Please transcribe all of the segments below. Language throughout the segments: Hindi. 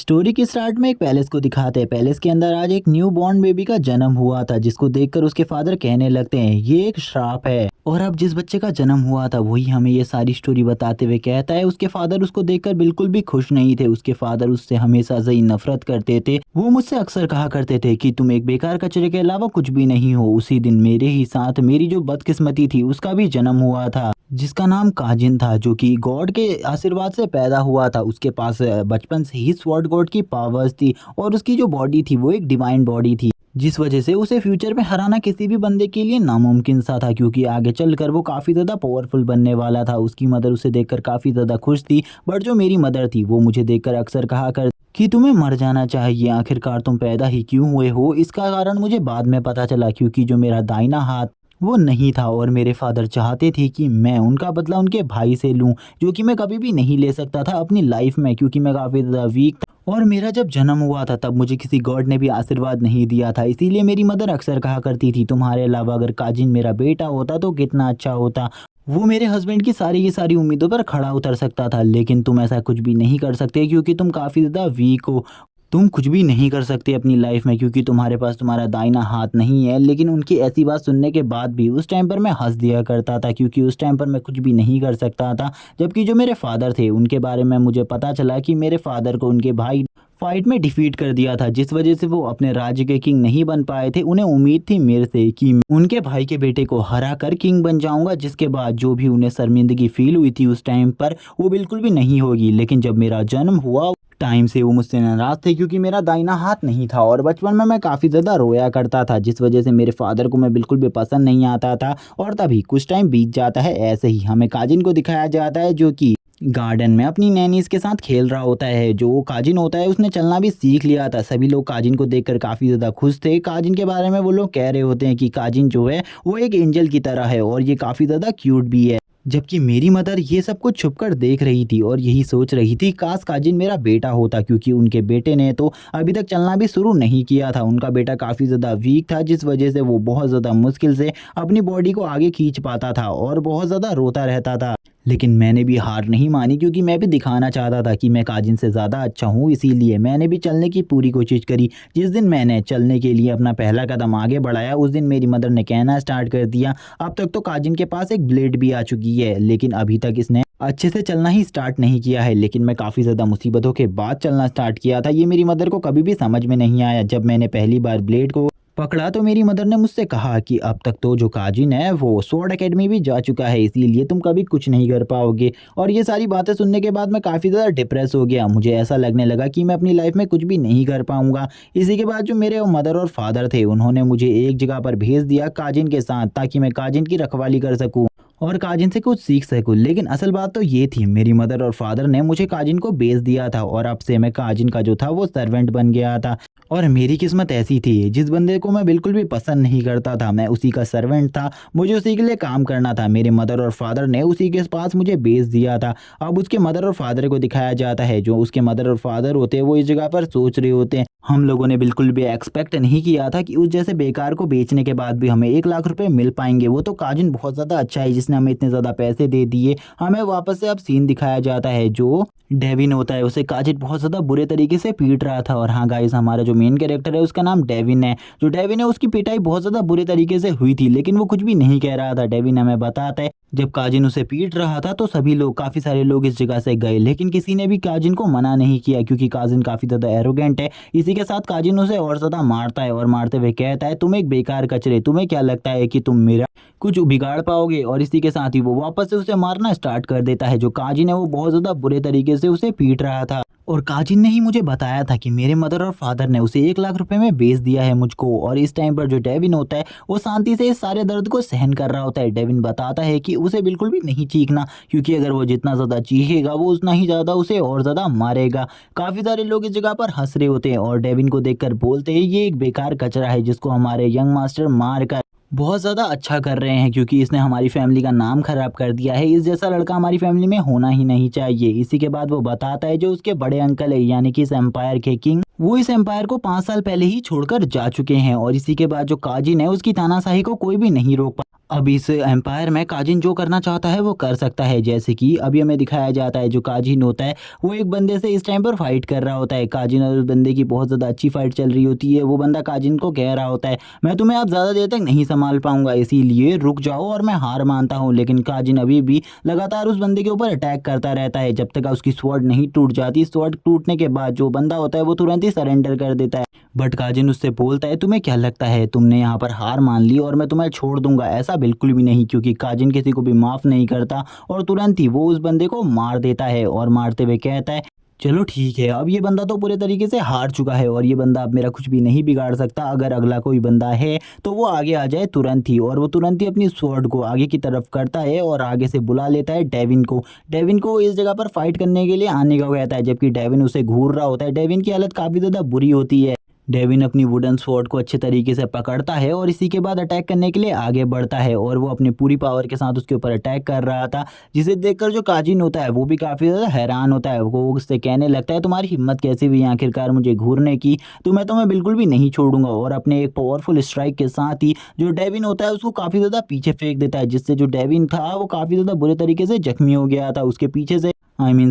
स्टोरी के स्टार्ट में एक पैलेस को दिखाते हैं। पैलेस के अंदर आज एक न्यू बॉर्न बेबी का जन्म हुआ था, जिसको देखकर उसके फादर कहने लगते हैं ये एक श्राप है। और अब जिस बच्चे का जन्म हुआ था वही हमें ये सारी स्टोरी बताते हुए कहता है उसके फादर उसको देखकर बिल्कुल भी खुश नहीं थे। उसके फादर उससे हमेशा से ही नफरत करते थे। वो मुझसे अक्सर कहा करते थे कि तुम एक बेकार कचरे के अलावा कुछ भी नहीं हो। उसी दिन मेरे ही साथ मेरी जो बदकिस्मती थी उसका भी जन्म हुआ था, जिसका नाम काजिन था, जो कि गॉड के आशीर्वाद से पैदा हुआ था। उसके पास बचपन से ही स्वॉर्ड गॉड की पावर्स थी और उसकी जो बॉडी थी वो एक डिवाइन बॉडी थी, जिस वजह से उसे फ्यूचर में हराना किसी भी बंदे के लिए नामुमकिन सा था, क्योंकि आगे चलकर वो काफ़ी ज़्यादा पावरफुल बनने वाला था। उसकी मदर उसे देखकर काफ़ी ज़्यादा खुश थी, बट जो मेरी मदर थी वो मुझे देखकर अक्सर कहा कर कि तुम्हें मर जाना चाहिए, आखिरकार तुम पैदा ही क्यों हुए हो। इसका कारण मुझे बाद में पता चला, क्योंकि जो मेरा दाहिना हाथ वो नहीं था और मेरे फादर चाहते थे कि मैं उनका बदला उनके भाई से लूं, जो कि मैं कभी भी नहीं ले सकता था अपनी लाइफ में, क्योंकि मैं काफ़ी ज़्यादा वीक था। और मेरा जब जन्म हुआ था तब मुझे किसी गॉड ने भी आशीर्वाद नहीं दिया था। इसीलिए मेरी मदर अक्सर कहा करती थी तुम्हारे अलावा अगर काजिन मेरा बेटा होता तो कितना अच्छा होता। वो मेरे हस्बैंड की सारी की सारी उम्मीदों पर खड़ा उतर सकता था, लेकिन तुम ऐसा कुछ भी नहीं कर सकते क्योंकि तुम काफ़ी ज़्यादा वीक हो। तुम कुछ भी नहीं कर सकते अपनी लाइफ में क्योंकि तुम्हारे पास तुम्हारा दाहिना हाथ नहीं है। लेकिन उनकी ऐसी बात सुनने के बाद भी उस टाइम पर मैं हंस दिया करता था, क्योंकि उस टाइम पर मैं कुछ भी नहीं कर सकता था। जबकि जो मेरे फादर थे उनके बारे में मुझे पता चला कि मेरे फादर को उनके भाई फाइट में डिफीट कर दिया था, जिस वजह से वो अपने राज्य के किंग नहीं बन पाए थे। उन्हें उम्मीद थी मेरे से कि उनके भाई के बेटे को हरा कर किंग बन जाऊंगा, जिसके बाद जो भी उन्हें शर्मिंदगी फील हुई थी उस टाइम पर वो बिल्कुल भी नहीं होगी। लेकिन जब मेरा जन्म हुआ टाइम से वो मुझसे नाराज थे, क्योंकि मेरा दाहिना हाथ नहीं था और बचपन में मैं काफ़ी ज़्यादा रोया करता था, जिस वजह से मेरे फादर को मैं बिल्कुल भी पसंद नहीं आता था। और तभी कुछ टाइम बीत जाता है, ऐसे ही हमें काजिन को दिखाया जाता है जो कि गार्डन में अपनी नैनीज के साथ खेल रहा होता है। जो काजिन होता है उसने चलना भी सीख लिया था। सभी लोग काजिन को देखकर काफ़ी ज़्यादा खुश थे। काजिन के बारे में वो लोग कह रहे होते हैं कि काजिन जो है वो एक एंजल की तरह है और ये काफ़ी ज़्यादा क्यूट भी है। जबकि मेरी मदर ये सब कुछ छुपकर देख रही थी और यही सोच रही थी काश काजिन मेरा बेटा होता, क्योंकि उनके बेटे ने तो अभी तक चलना भी शुरू नहीं किया था। उनका बेटा काफ़ी ज़्यादा वीक था, जिस वजह से वो बहुत ज़्यादा मुश्किल से अपनी बॉडी को आगे खींच पाता था और बहुत ज़्यादा रोता रहता था। लेकिन मैंने भी हार नहीं मानी, क्योंकि मैं भी दिखाना चाहता था कि मैं काजिन से ज़्यादा अच्छा हूँ। इसीलिए मैंने भी चलने की पूरी कोशिश करी। जिस दिन मैंने चलने के लिए अपना पहला कदम आगे बढ़ाया उस दिन मेरी मदर ने कहना स्टार्ट कर दिया अब तक तो काजिन के पास एक ब्लेड भी आ चुकी है, लेकिन अभी तक इसने अच्छे से चलना ही स्टार्ट नहीं किया है। लेकिन मैं काफ़ी ज़्यादा मुसीबतों के बाद चलना स्टार्ट किया था। ये मेरी मदर को कभी भी समझ में नहीं आया। जब मैंने पहली बार ब्लेड को पकड़ा तो मेरी मदर ने मुझसे कहा कि अब तक तो जो काजिन है वो स्वॉर्ड एकेडमी भी जा चुका है, इसीलिए तुम कभी कुछ नहीं कर पाओगे। और ये सारी बातें सुनने के बाद मैं काफ़ी ज़्यादा डिप्रेस हो गया। मुझे ऐसा लगने लगा कि मैं अपनी लाइफ में कुछ भी नहीं कर पाऊंगा। इसी के बाद जो मेरे मदर और फादर थे उन्होंने मुझे एक जगह पर भेज दिया काजिन के साथ, ताकि मैं काजिन की रखवाली कर सकूँ और काजिन से कुछ सीख सकूं। लेकिन असल बात तो ये थी मेरी मदर और फादर ने मुझे काजिन को बेच दिया था और अब से मैं काजिन का जो था वो सर्वेंट बन गया था। और मेरी किस्मत ऐसी थी जिस बंदे को मैं बिल्कुल भी पसंद नहीं करता था मैं उसी का सर्वेंट था। मुझे उसी के लिए काम करना था। मेरे मदर और फादर ने उसी के पास मुझे बेच दिया था। अब उसके मदर और फादर को दिखाया जाता है। जो उसके मदर और फादर होते हैं वो इस जगह पर सोच रहे होते हैं हम लोगों ने बिल्कुल भी एक्सपेक्ट नहीं किया था कि उस जैसे बेकार को बेचने के बाद भी हमें 1 लाख रुपए मिल पाएंगे। वो तो काजिन बहुत ज़्यादा अच्छा है जिसने हमें इतने ज़्यादा पैसे दे दिए। हमें वापस से अब सीन दिखाया जाता है। जो डेविन होता है उसे काजिन बहुत ज़्यादा बुरे तरीके से पीट रहा था। और हाँ गाइस, हमारा जो मेन कैरेक्टर है उसका नाम डेविन है। जो डेविन है उसकी पिटाई बहुत ज़्यादा बुरे तरीके से हुई थी, लेकिन वो कुछ भी नहीं कह रहा था। डेविन हमें बताता है जब काजिन उसे पीट रहा था तो सभी लोग, काफ़ी सारे लोग इस जगह से गए, लेकिन किसी ने भी काजिन को मना नहीं किया, क्योंकि काजिन काफ़ी ज़्यादा एरोगेंट है। इसी के साथ काजिन उसे और ज़्यादा मारता है और मारते हुए कहता है तुम एक बेकार कचरे, तुम्हें क्या लगता है कि तुम मेरा कुछ बिगाड़ पाओगे। और इसी के साथ ही वो वापस से उसे मारना स्टार्ट कर देता है। जो काजिन है वो बहुत ज़्यादा बुरे तरीके से उसे पीट रहा था। और काजिन ने ही मुझे बताया था कि मेरे मदर और फादर ने उसे 1 लाख रुपए में बेच दिया है मुझको। और इस टाइम पर जो डेविन होता है वो शांति से इस सारे दर्द को सहन कर रहा होता है। डेविन बताता है कि उसे बिल्कुल भी नहीं चीखना, क्योंकि अगर वो जितना ज़्यादा चीखेगा वो उतना ही ज़्यादा उसे और ज़्यादा मारेगा। काफ़ी सारे लोग इस जगह पर हंस रहे होते हैं और डेविन को देखकर बोलते हैं ये एक बेकार कचरा है जिसको हमारे यंग मास्टर मार कर बहुत ज़्यादा अच्छा कर रहे हैं, क्योंकि इसने हमारी फैमिली का नाम खराब कर दिया है। इस जैसा लड़का हमारी फैमिली में होना ही नहीं चाहिए। इसी के बाद वो बताता है जो उसके बड़े अंकल है यानी कि इस एम्पायर के किंग, वो इस एम्पायर को 5 साल पहले ही छोड़कर जा चुके हैं। और इसी के बाद जो काजिन है उसकी तानाशाही को कोई भी नहीं रोक पा। अब इस एम्पायर में काजिन जो करना चाहता है वो कर सकता है। जैसे कि अभी हमें दिखाया जाता है जो काजिन होता है वो एक बंदे से इस टाइम पर फाइट कर रहा होता है। काजिन और उस बंदे की बहुत ज़्यादा अच्छी फाइट चल रही होती है। वो बंदा काजिन को कह रहा होता है मैं तुम्हें अब ज़्यादा देर तक नहीं संभाल पाऊंगा, इसीलिए रुक जाओ और मैं हार मानता हूँ। लेकिन काजिन अभी भी लगातार उस बंदे के ऊपर अटैक करता रहता है जब तक उसकी स्वॉर्ड नहीं टूट जाती। स्वॉर्ड टूटने के बाद जो बंदा होता है वो तुरंत ही सरेंडर कर देता है। बट काजिन उससे बोलता है तुम्हें क्या लगता है तुमने यहाँ पर हार मान ली और मैं तुम्हें छोड़ दूंगा? ऐसा बिल्कुल भी नहीं, क्योंकि काजिन किसी को भी माफ़ नहीं करता और तुरंत ही वो उस बंदे को मार देता है और मारते हुए कहता है चलो ठीक है, अब ये बंदा तो पूरे तरीके से हार चुका है और ये बंदा अब मेरा कुछ भी नहीं बिगाड़ सकता। अगर अगला कोई बंदा है तो वो आगे आ जाए तुरंत ही। और वो तुरंत ही अपनी स्वॉर्ड को आगे की तरफ करता है और आगे से बुला लेता है डेविन को। डेविन को इस जगह पर फाइट करने के लिए आने का कहता है, जबकि डेविन उसे घूर रहा होता है। डेविन की हालत काफ़ी ज़्यादा बुरी होती है। डेविन अपनी वुडन स्वॉर्ड को अच्छे तरीके से पकड़ता है और इसी के बाद अटैक करने के लिए आगे बढ़ता है और वो अपनी पूरी पावर के साथ उसके ऊपर अटैक कर रहा था, जिसे देखकर जो काजिन होता है वो भी काफ़ी ज़्यादा हैरान होता है। वो उससे कहने लगता है तुम्हारी हिम्मत कैसे हुई आखिरकार मुझे घूरने की, तो मैं तुम्हें बिल्कुल भी नहीं छोड़ूंगा। और अपने एक पावरफुल स्ट्राइक के साथ ही जो डेविन होता है उसको काफ़ी ज़्यादा पीछे फेंक देता है, जिससे जो डेविन था वो काफ़ी ज़्यादा बुरे तरीके से जख्मी हो गया था। उसके पीछे से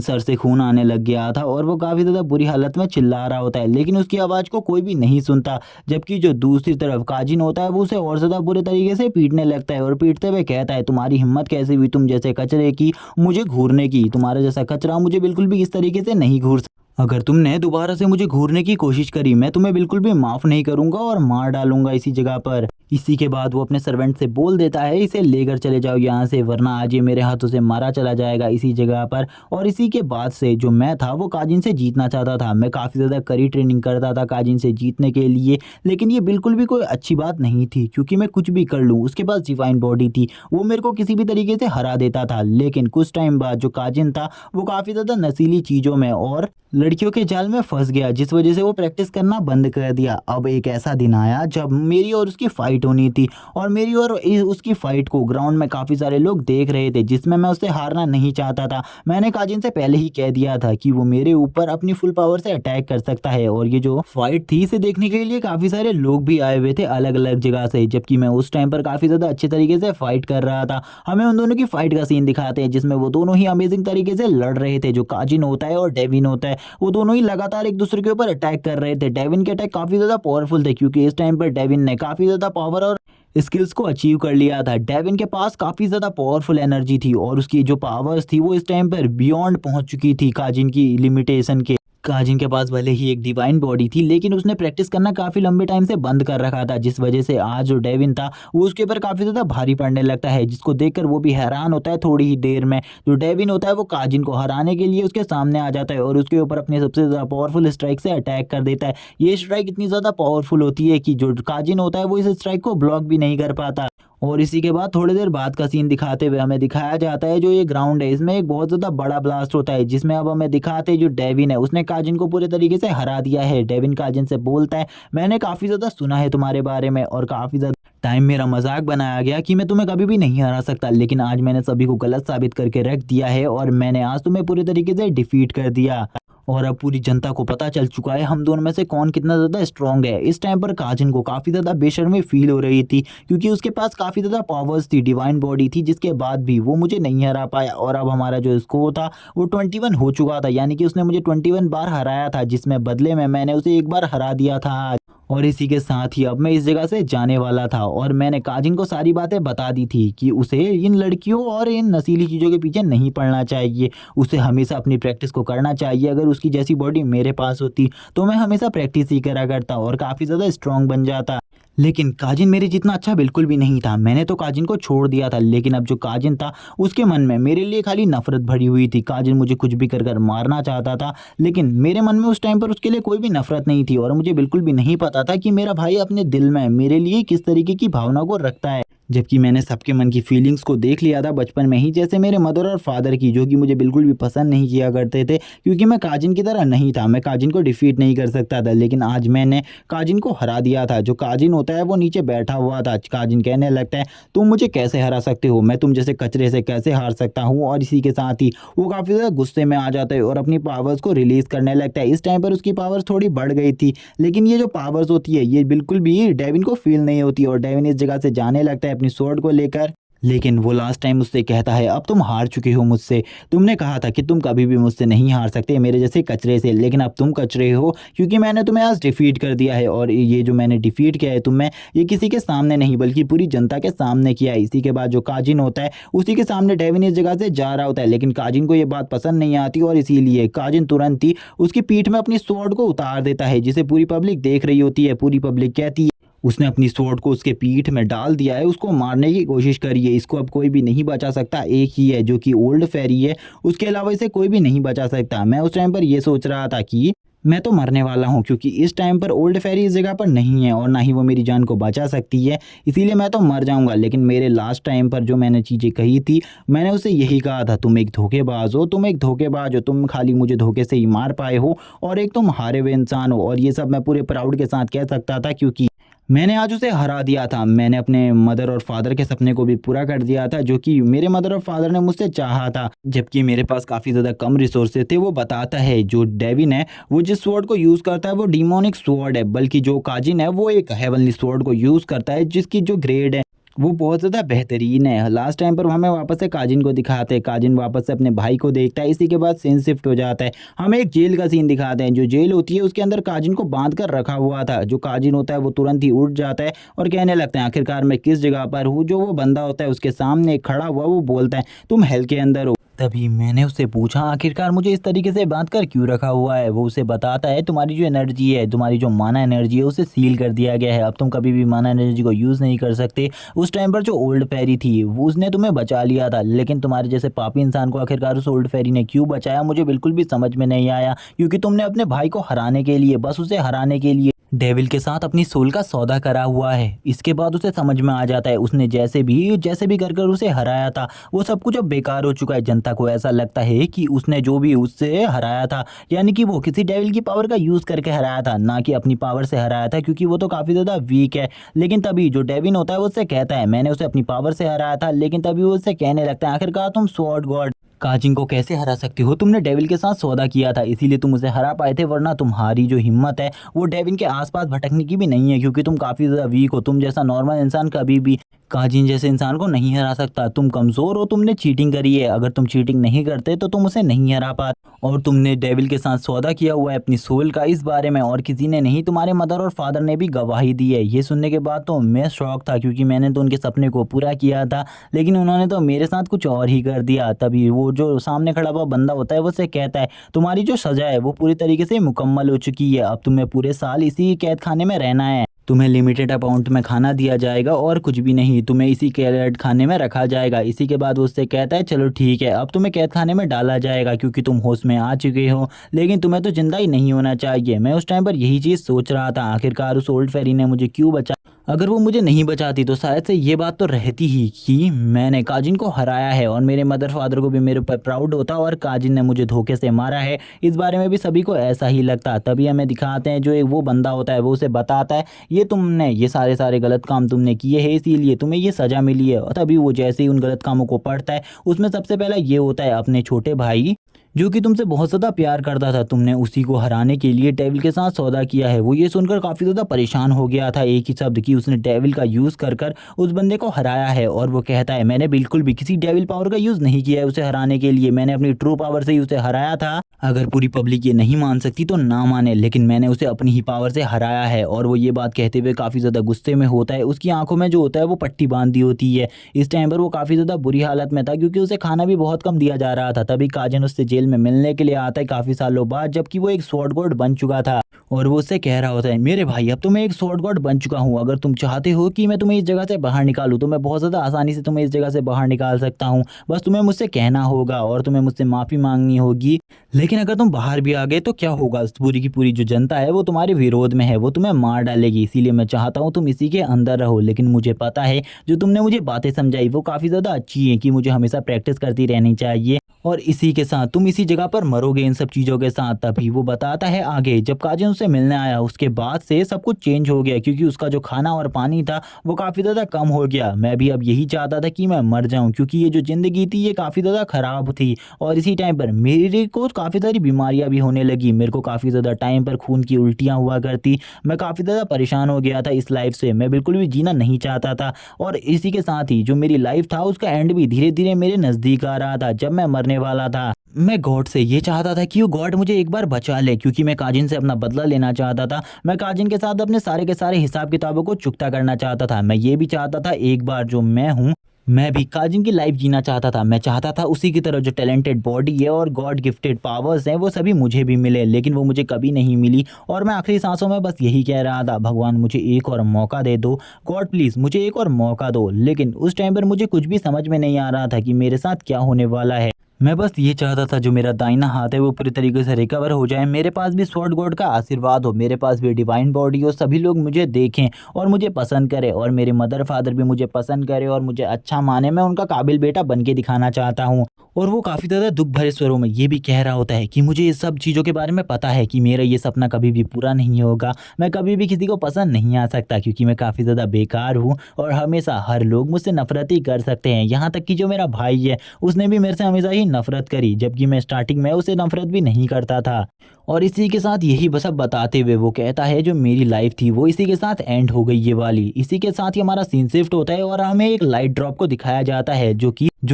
सर से खून आने लग गया था और वो काफ़ी ज़्यादा बुरी हालत में चिल्ला रहा होता है, लेकिन उसकी आवाज़ को कोई भी नहीं सुनता। जबकि जो दूसरी तरफ काजिन होता है वो उसे और ज़्यादा बुरे तरीके से पीटने लगता है और पीटते हुए कहता है तुम्हारी हिम्मत कैसे हुई तुम जैसे कचरे की मुझे घूरने की? तुम्हारा जैसा कचरा मुझे बिल्कुल भी इस तरीके से नहीं घूर। अगर तुमने दोबारा से मुझे घूरने की कोशिश करी मैं तुम्हें बिल्कुल भी माफ़ नहीं करूंगा और मार डालूंगा इसी जगह पर। इसी के बाद वो अपने सर्वेंट से बोल देता है इसे लेकर चले जाओ यहाँ से, वरना आज ये मेरे हाथों से मारा चला जाएगा इसी जगह पर। और इसी के बाद से जो मैं था वो काजिन से जीतना चाहता था। मैं काफ़ी ज़्यादा कड़ी ट्रेनिंग करता था काजिन से जीतने के लिए, लेकिन ये बिल्कुल भी कोई अच्छी बात नहीं थी, क्योंकि मैं कुछ भी कर लूँ उसके पास डिवाइन बॉडी थी, वो मेरे को किसी भी तरीके से हरा देता था। लेकिन कुछ टाइम बाद जो काजिन था वो काफ़ी ज़्यादा नशीली चीज़ों में और लड़कियों के जाल में फंस गया, जिस वजह से वो प्रैक्टिस करना बंद कर दिया। अब एक ऐसा दिन आया जब मेरी और उसकी फाइट होनी थी और मेरी और उसकी फाइट को ग्राउंड में काफ़ी सारे लोग देख रहे थे, जिसमें मैं उससे हारना नहीं चाहता था। मैंने काजिन से पहले ही कह दिया था कि वो मेरे ऊपर अपनी फुल पावर से अटैक कर सकता है और ये जो फाइट थी इसे देखने के लिए काफ़ी सारे लोग भी आए हुए थे अलग अलग जगह से, जबकि मैं उस टाइम पर काफ़ी ज़्यादा अच्छे तरीके से फाइट कर रहा था। हमें उन दोनों की फाइट का सीन दिखाते हैं जिसमें वो दोनों ही अमेजिंग तरीके से लड़ रहे थे। जो काजिन होता है और डेविन होता है वो दोनों ही लगातार एक दूसरे के ऊपर अटैक कर रहे थे। डेविन के अटैक काफ़ी ज़्यादा पावरफुल थे, क्योंकि इस टाइम पर डेविन ने काफ़ी ज़्यादा पावर और स्किल्स को अचीव कर लिया था। डेविन के पास काफ़ी ज़्यादा पावरफुल एनर्जी थी और उसकी जो पावर्स थी वो इस टाइम पर बियॉन्ड पहुंच चुकी थी काजिन की लिमिटेशन के। काजिन के पास भले ही एक डिवाइन बॉडी थी, लेकिन उसने प्रैक्टिस करना काफ़ी लंबे टाइम से बंद कर रखा था, जिस वजह से आज जो डेविन था वो उसके ऊपर काफ़ी ज़्यादा भारी पड़ने लगता है, जिसको देखकर वो भी हैरान होता है। थोड़ी ही देर में जो डेविन होता है वो काजिन को हराने के लिए उसके सामने आ जाता है और उसके ऊपर अपने सबसे ज़्यादा पावरफुल स्ट्राइक से अटैक कर देता है। ये स्ट्राइक इतनी ज़्यादा पावरफुल होती है कि जो काजिन होता है वो इस स्ट्राइक को ब्लॉक भी नहीं कर पाता। और इसी के बाद थोड़ी देर बाद का सीन दिखाते हुए हमें दिखाया जाता है जो ये ग्राउंड है इसमें एक बहुत ज़्यादा बड़ा ब्लास्ट होता है, जिसमें अब हमें दिखाते हैं जो डेविन है उसने काजिन को पूरे तरीके से हरा दिया है। डेविन काजिन से बोलता है मैंने काफ़ी ज़्यादा सुना है तुम्हारे बारे में और काफ़ी ज़्यादा टाइम मेरा मजाक बनाया गया कि मैं तुम्हें कभी भी नहीं हरा सकता, लेकिन आज मैंने सभी को गलत साबित करके रख दिया है और मैंने आज तुम्हें पूरे तरीके से डिफीट कर दिया। और अब पूरी जनता को पता चल चुका है हम दोनों में से कौन कितना ज़्यादा स्ट्रांग है। इस टाइम पर काजिन को काफ़ी ज़्यादा बेशर्मी फील हो रही थी, क्योंकि उसके पास काफ़ी ज़्यादा पावर्स थी, डिवाइन बॉडी थी, जिसके बाद भी वो मुझे नहीं हरा पाया। और अब हमारा जो स्कोर था वो 21 हो चुका था, यानी कि उसने मुझे 21 बार हराया था, जिसमें बदले में मैंने उसे एक बार हरा दिया था आज। और इसी के साथ ही अब मैं इस जगह से जाने वाला था और मैंने काजिन को सारी बातें बता दी थी कि उसे इन लड़कियों और इन नशीली चीज़ों के पीछे नहीं पड़ना चाहिए। उसे हमेशा अपनी प्रैक्टिस को करना चाहिए। अगर उसकी जैसी बॉडी मेरे पास होती तो मैं हमेशा प्रैक्टिस ही करा करता और काफ़ी ज़्यादा स्ट्रांग बन जाता। लेकिन काजिन मेरे जितना अच्छा बिल्कुल भी नहीं था। मैंने तो काजिन को छोड़ दिया था, लेकिन अब जो काजिन था उसके मन में मेरे लिए खाली नफरत भरी हुई थी। काजिन मुझे कुछ भी कर कर मारना चाहता था, लेकिन मेरे मन में उस टाइम पर उसके लिए कोई भी नफरत नहीं थी और मुझे बिल्कुल भी नहीं पता था कि मेरा भाई अपने दिल में मेरे लिए किस तरीके की भावना को रखता है। जबकि मैंने सबके मन की फीलिंग्स को देख लिया था बचपन में ही, जैसे मेरे मदर और फादर की, जो कि मुझे बिल्कुल भी पसंद नहीं किया करते थे, क्योंकि मैं काजिन की तरह नहीं था। मैं काजिन को डिफीट नहीं कर सकता था, लेकिन आज मैंने काजिन को हरा दिया था। जो काजिन होता है वो नीचे बैठा हुआ था। काजिन कहने लगता है तुम मुझे कैसे हरा सकते हो, मैं तुम जैसे कचरे से कैसे हार सकता हूँ। और इसी के साथ ही वो काफ़ी ज़्यादा गुस्से में आ जाता है और अपनी पावर्स को रिलीज़ करने लगता है। इस टाइम पर उसकी पावर्स थोड़ी बढ़ गई थी, लेकिन ये जो पावर्स होती है ये बिल्कुल भी डेविन को फील नहीं होती और डेविन इस जगह से जाने लगता है अपनी स्वॉर्ड को लेकर। लेकिन वो लास्ट टाइम उससे कहता है अब तुम हार चुके हो मुझसे, तुमने कहा था कि तुम कभी भी मुझसे नहीं हार सकते मेरे जैसे कचरे से, लेकिन अब तुम कचरे हो क्योंकि मैंने तुम्हें आज डिफीट कर दिया है। और ये जो मैंने डिफीट किया है तुम्हें, ये किसी के सामने नहीं बल्कि पूरी जनता के सामने किया है। इसी के बाद जो काजिन होता है उसी के सामने डेविन इस जगह से जा रहा होता है, लेकिन काजिन को ये बात पसंद नहीं आती और इसीलिए काजिन तुरंत ही उसकी पीठ में अपनी स्वॉर्ड को उतार देता है, जिसे पूरी पब्लिक देख रही होती है। पूरी पब्लिक कहती है उसने अपनी स्वॉर्ड को उसके पीठ में डाल दिया है, उसको मारने की कोशिश करी है, इसको अब कोई भी नहीं बचा सकता, एक ही है जो कि ओल्ड फेरी है, उसके अलावा इसे कोई भी नहीं बचा सकता। मैं उस टाइम पर ये सोच रहा था कि मैं तो मरने वाला हूँ क्योंकि इस टाइम पर ओल्ड फेरी इस जगह पर नहीं है और ना ही वो मेरी जान को बचा सकती है, इसीलिए मैं तो मर जाऊंगा। लेकिन मेरे लास्ट टाइम पर जो मैंने चीज़ें कही थी, मैंने उसे यही कहा था, तुम एक धोखेबाज हो, तुम एक धोखेबाज हो, तुम खाली मुझे धोखे से ही मार पाए हो और एक तुम हारे हुए इंसान हो। और ये सब मैं पूरे प्राउड के साथ कह सकता था क्योंकि मैंने आज उसे हरा दिया था। मैंने अपने मदर और फादर के सपने को भी पूरा कर दिया था जो कि मेरे मदर और फादर ने मुझसे चाहा था, जबकि मेरे पास काफ़ी ज़्यादा कम रिसोर्सेज थे। वो बताता है जो डेविन है वो जिस स्वॉर्ड को यूज़ करता है वो डिमोनिक स्वॉर्ड है, बल्कि जो काजिन है वो एक हेवनली स्वॉर्ड को यूज़ करता है जिसकी जो ग्रेड है वो बहुत ज़्यादा बेहतरीन है। लास्ट टाइम पर हमें वापस से काजिन को दिखाते हैं, काजिन वापस से अपने भाई को देखता है। इसी के बाद सीन शिफ्ट हो जाता है, हमें एक जेल का सीन दिखाते हैं। जो जेल होती है उसके अंदर काजिन को बांध कर रखा हुआ था। जो काजिन होता है वो तुरंत ही उठ जाता है और कहने लगता है आखिरकार मैं किस जगह पर हूँ। जो वो बंदा होता है उसके सामने खड़ा हुआ वो बोलता है तुम हेल के अंदर हो। तभी मैंने उससे पूछा आखिरकार मुझे इस तरीके से बांध कर क्यों रखा हुआ है। वो उसे बताता है तुम्हारी जो एनर्जी है, तुम्हारी जो माना एनर्जी है उसे सील कर दिया गया है, अब तुम कभी भी माना एनर्जी को यूज़ नहीं कर सकते। उस टाइम पर जो ओल्ड फेरी थी वो उसने तुम्हें बचा लिया था, लेकिन तुम्हारे जैसे पापी इंसान को आखिरकार उस ओल्ड फेरी ने क्यों बचाया मुझे बिल्कुल भी समझ में नहीं आया, क्योंकि तुमने अपने भाई को हराने के लिए, बस उसे हराने के लिए डेविल के साथ अपनी सोल का सौदा करा हुआ है। इसके बाद उसे समझ में आ जाता है उसने जैसे भी कर कर उसे हराया था वो सब कुछ अब बेकार हो चुका है। जनता को ऐसा लगता है कि उसने जो भी उससे हराया था यानी कि वो किसी डेविल की पावर का यूज़ करके हराया था, ना कि अपनी पावर से हराया था, क्योंकि वो तो काफ़ी ज़्यादा वीक है। लेकिन तभी जो डेविन होता है वो उससे कहता है मैंने उसे अपनी पावर से हराया था, लेकिन तभी वो उससे कहने लगता है आखिरकार तुम स्वॉर्ड गॉड काजिन को कैसे हरा सकती हो, तुमने डेविल के साथ सौदा किया था इसीलिए तुम उसे हरा पाए थे, वरना तुम्हारी जो हिम्मत है वो डेविन के आसपास भटकने की भी नहीं है, क्योंकि तुम काफ़ी ज़्यादा वीक हो। तुम जैसा नॉर्मल इंसान कभी भी काजिन जैसे इंसान को नहीं हरा सकता, तुम कमज़ोर हो, तुमने चीटिंग करी है, अगर तुम चीटिंग नहीं करते तो तुम उसे नहीं हरा पाते। और तुमने डेविल के साथ सौदा किया हुआ है अपनी सोल का, इस बारे में और किसी ने नहीं, तुम्हारे मदर और फादर ने भी गवाही दी है। ये सुनने के बाद तो मैं शॉक था, क्योंकि मैंने तो उनके सपने को पूरा किया था, लेकिन उन्होंने तो मेरे साथ कुछ और ही कर दिया। तभी वो जो सामने खड़ा हुआ बंदा होता है वो से कहता है तुम्हारी जो सज़ा है वो पूरी तरीके से मुकम्मल हो चुकी है, अब तुम्हें पूरे साल इसी कैद खाने में रहना है, तुम्हें लिमिटेड अमाउंट में खाना दिया जाएगा और कुछ भी नहीं, तुम्हें इसी कैद खाने में रखा जाएगा। इसी के बाद वो उससे कहता है चलो ठीक है अब तुम्हें कैद खाने में डाला जाएगा क्योंकि तुम होश में आ चुके हो, लेकिन तुम्हें तो जिंदा ही नहीं होना चाहिए। मैं उस टाइम पर यही चीज़ सोच रहा था आखिरकार उस ओल्ड फेरी ने मुझे क्यों बचा, अगर वो मुझे नहीं बचाती तो शायद से ये बात तो रहती ही कि मैंने काजिन को हराया है और मेरे मदर फादर को भी मेरे ऊपर प्राउड होता और काजिन ने मुझे धोखे से मारा है, इस बारे में भी सभी को ऐसा ही लगता। तभी हमें दिखाते हैं जो एक वो बंदा होता है वो उसे बताता है ये तुमने ये सारे गलत काम तुमने किए हैं इसीलिए तुम्हें ये सज़ा मिली है। और तभी वो जैसे ही उन गलत कामों को पढ़ता है उसमें सबसे पहला ये होता है अपने छोटे भाई जो कि तुमसे बहुत ज़्यादा प्यार करता था, तुमने उसी को हराने के लिए डेविल के साथ सौदा किया है। वो ये सुनकर काफ़ी ज़्यादा परेशान हो गया था एक ही शब्द कि उसने डेविल का यूज़ कर कर उस बंदे को हराया है। और वो कहता है मैंने बिल्कुल भी किसी डेविल पावर का यूज़ नहीं किया है उसे हराने के लिए, मैंने अपनी ट्रू पावर से ही उसे हराया था। अगर पूरी पब्लिक ये नहीं मान सकती तो ना माने, लेकिन मैंने उसे अपनी ही पावर से हराया है। और वो ये बात कहते हुए काफ़ी ज़्यादा गुस्से में होता है, उसकी आंखों में जो होता है वो पट्टी बांधी होती है। इस टाइम पर वो काफ़ी ज़्यादा बुरी हालत में था क्योंकि उसे खाना भी बहुत कम दिया जा रहा था। तभी काजन उससे जेल में मिलने के लिए आता है काफ़ी सालों बाद, जबकि वो एक स्वॉर्ड गॉड बन चुका था। और वो उससे कह रहा होता है मेरे भाई अब तो मैं एक स्वॉर्ड गॉड बन चुका हूँ, अगर तुम चाहते हो कि मैं तुम्हें इस जगह से बाहर निकालूँ तो मैं बहुत ज़्यादा आसानी से तुम्हें इस जगह से बाहर निकाल सकता हूँ, बस तुम्हें मुझसे कहना होगा और तुम्हें मुझसे माफ़ी मांगनी होगी। लेकिन अगर तुम बाहर भी आ गए तो क्या होगा, पूरी की पूरी जो जनता है वो तुम्हारे विरोध में है, वो तुम्हें मार डालेगी। इसीलिए मैं चाहता हूँ तुम इसी के अंदर रहो। लेकिन मुझे पता है जो तुमने मुझे बातें समझाई वो काफ़ी ज़्यादा अच्छी है कि मुझे हमेशा प्रैक्टिस करती रहनी चाहिए और इसी के साथ तुम इसी जगह पर मरोगे इन सब चीज़ों के साथ। तभी वो बताता है आगे, जब काजिन उससे मिलने आया उसके बाद से सब कुछ चेंज हो गया, क्योंकि उसका जो खाना और पानी था वो काफ़ी ज़्यादा कम हो गया। मैं भी अब यही चाहता था कि मैं मर जाऊं, क्योंकि ये जो ज़िंदगी थी ये काफ़ी ज़्यादा ख़राब थी। और इसी टाइम पर मेरे को काफ़ी सारी बीमारियां भी होने लगी। मेरे को काफ़ी ज़्यादा टाइम पर खून की उल्टियाँ हुआ करती। मैं काफ़ी ज़्यादा परेशान हो गया था इस लाइफ से, मैं बिल्कुल भी जीना नहीं चाहता था। और इसी के साथ ही जो मेरी लाइफ था उसका एंड भी धीरे धीरे मेरे नज़दीक आ रहा था। जब मैं मरने वाला था, मैं गॉड से ये चाहता था कि वो गॉड मुझे एक बार बचा ले, क्योंकि मैं काजिन से अपना बदला लेना चाहता था। मैं काजिन के साथ अपने सारे के सारे हिसाब किताबों को चुकता करना चाहता था। मैं ये भी चाहता था एक बार जो मैं हूँ, मैं भी काजिन की लाइफ जीना चाहता था। मैं चाहता था उसी की तरह जो टैलेंटेड बॉडी है और गॉड गिफ्टेड पावर्स हैं वो सभी मुझे भी मिले, लेकिन वो मुझे कभी नहीं मिली। और मैं आखिरी सांसों में बस यही कह रहा था, भगवान मुझे एक और मौका दे दो, गॉड प्लीज़ मुझे एक और मौका दो। लेकिन उस टाइम पर मुझे कुछ भी समझ में नहीं आ रहा था कि मेरे साथ क्या होने वाला है। मैं बस ये चाहता था जो मेरा दाहिना हाथ है वो पूरी तरीके से रिकवर हो जाए, मेरे पास भी स्वॉर्ड गॉड का आशीर्वाद हो, मेरे पास भी डिवाइन बॉडी हो, सभी लोग मुझे देखें और मुझे पसंद करें, और मेरे मदर फादर भी मुझे पसंद करें और मुझे अच्छा माने। मैं उनका काबिल बेटा बन के दिखाना चाहता हूँ। और वो काफ़ी ज़्यादा दुख भरे स्वरों में ये भी कह रहा होता है कि मुझे ये सब चीज़ों के बारे में पता है कि मेरा ये सपना कभी भी पूरा नहीं होगा। मैं कभी भी किसी को पसंद नहीं आ सकता, क्योंकि मैं काफ़ी ज़्यादा बेकार हूँ और हमेशा हर लोग मुझसे नफरत ही कर सकते हैं। यहाँ तक कि जो मेरा भाई है उसने भी मेरे से हमेशा ही नफरत करी, जबकि मैं स्टार्टिंग में उसे नफरत भी नहीं करता था। और इसी के साथ यही बस अब बताते हुए वो कहता है जो मेरी लाइफ थी वो इसी के साथ एंड हो गई ये वाली। इसी के साथ ही हमारा सीन शिफ्ट होता है और हमें एक लाइट ड्रॉप को दिखाया जाता है जो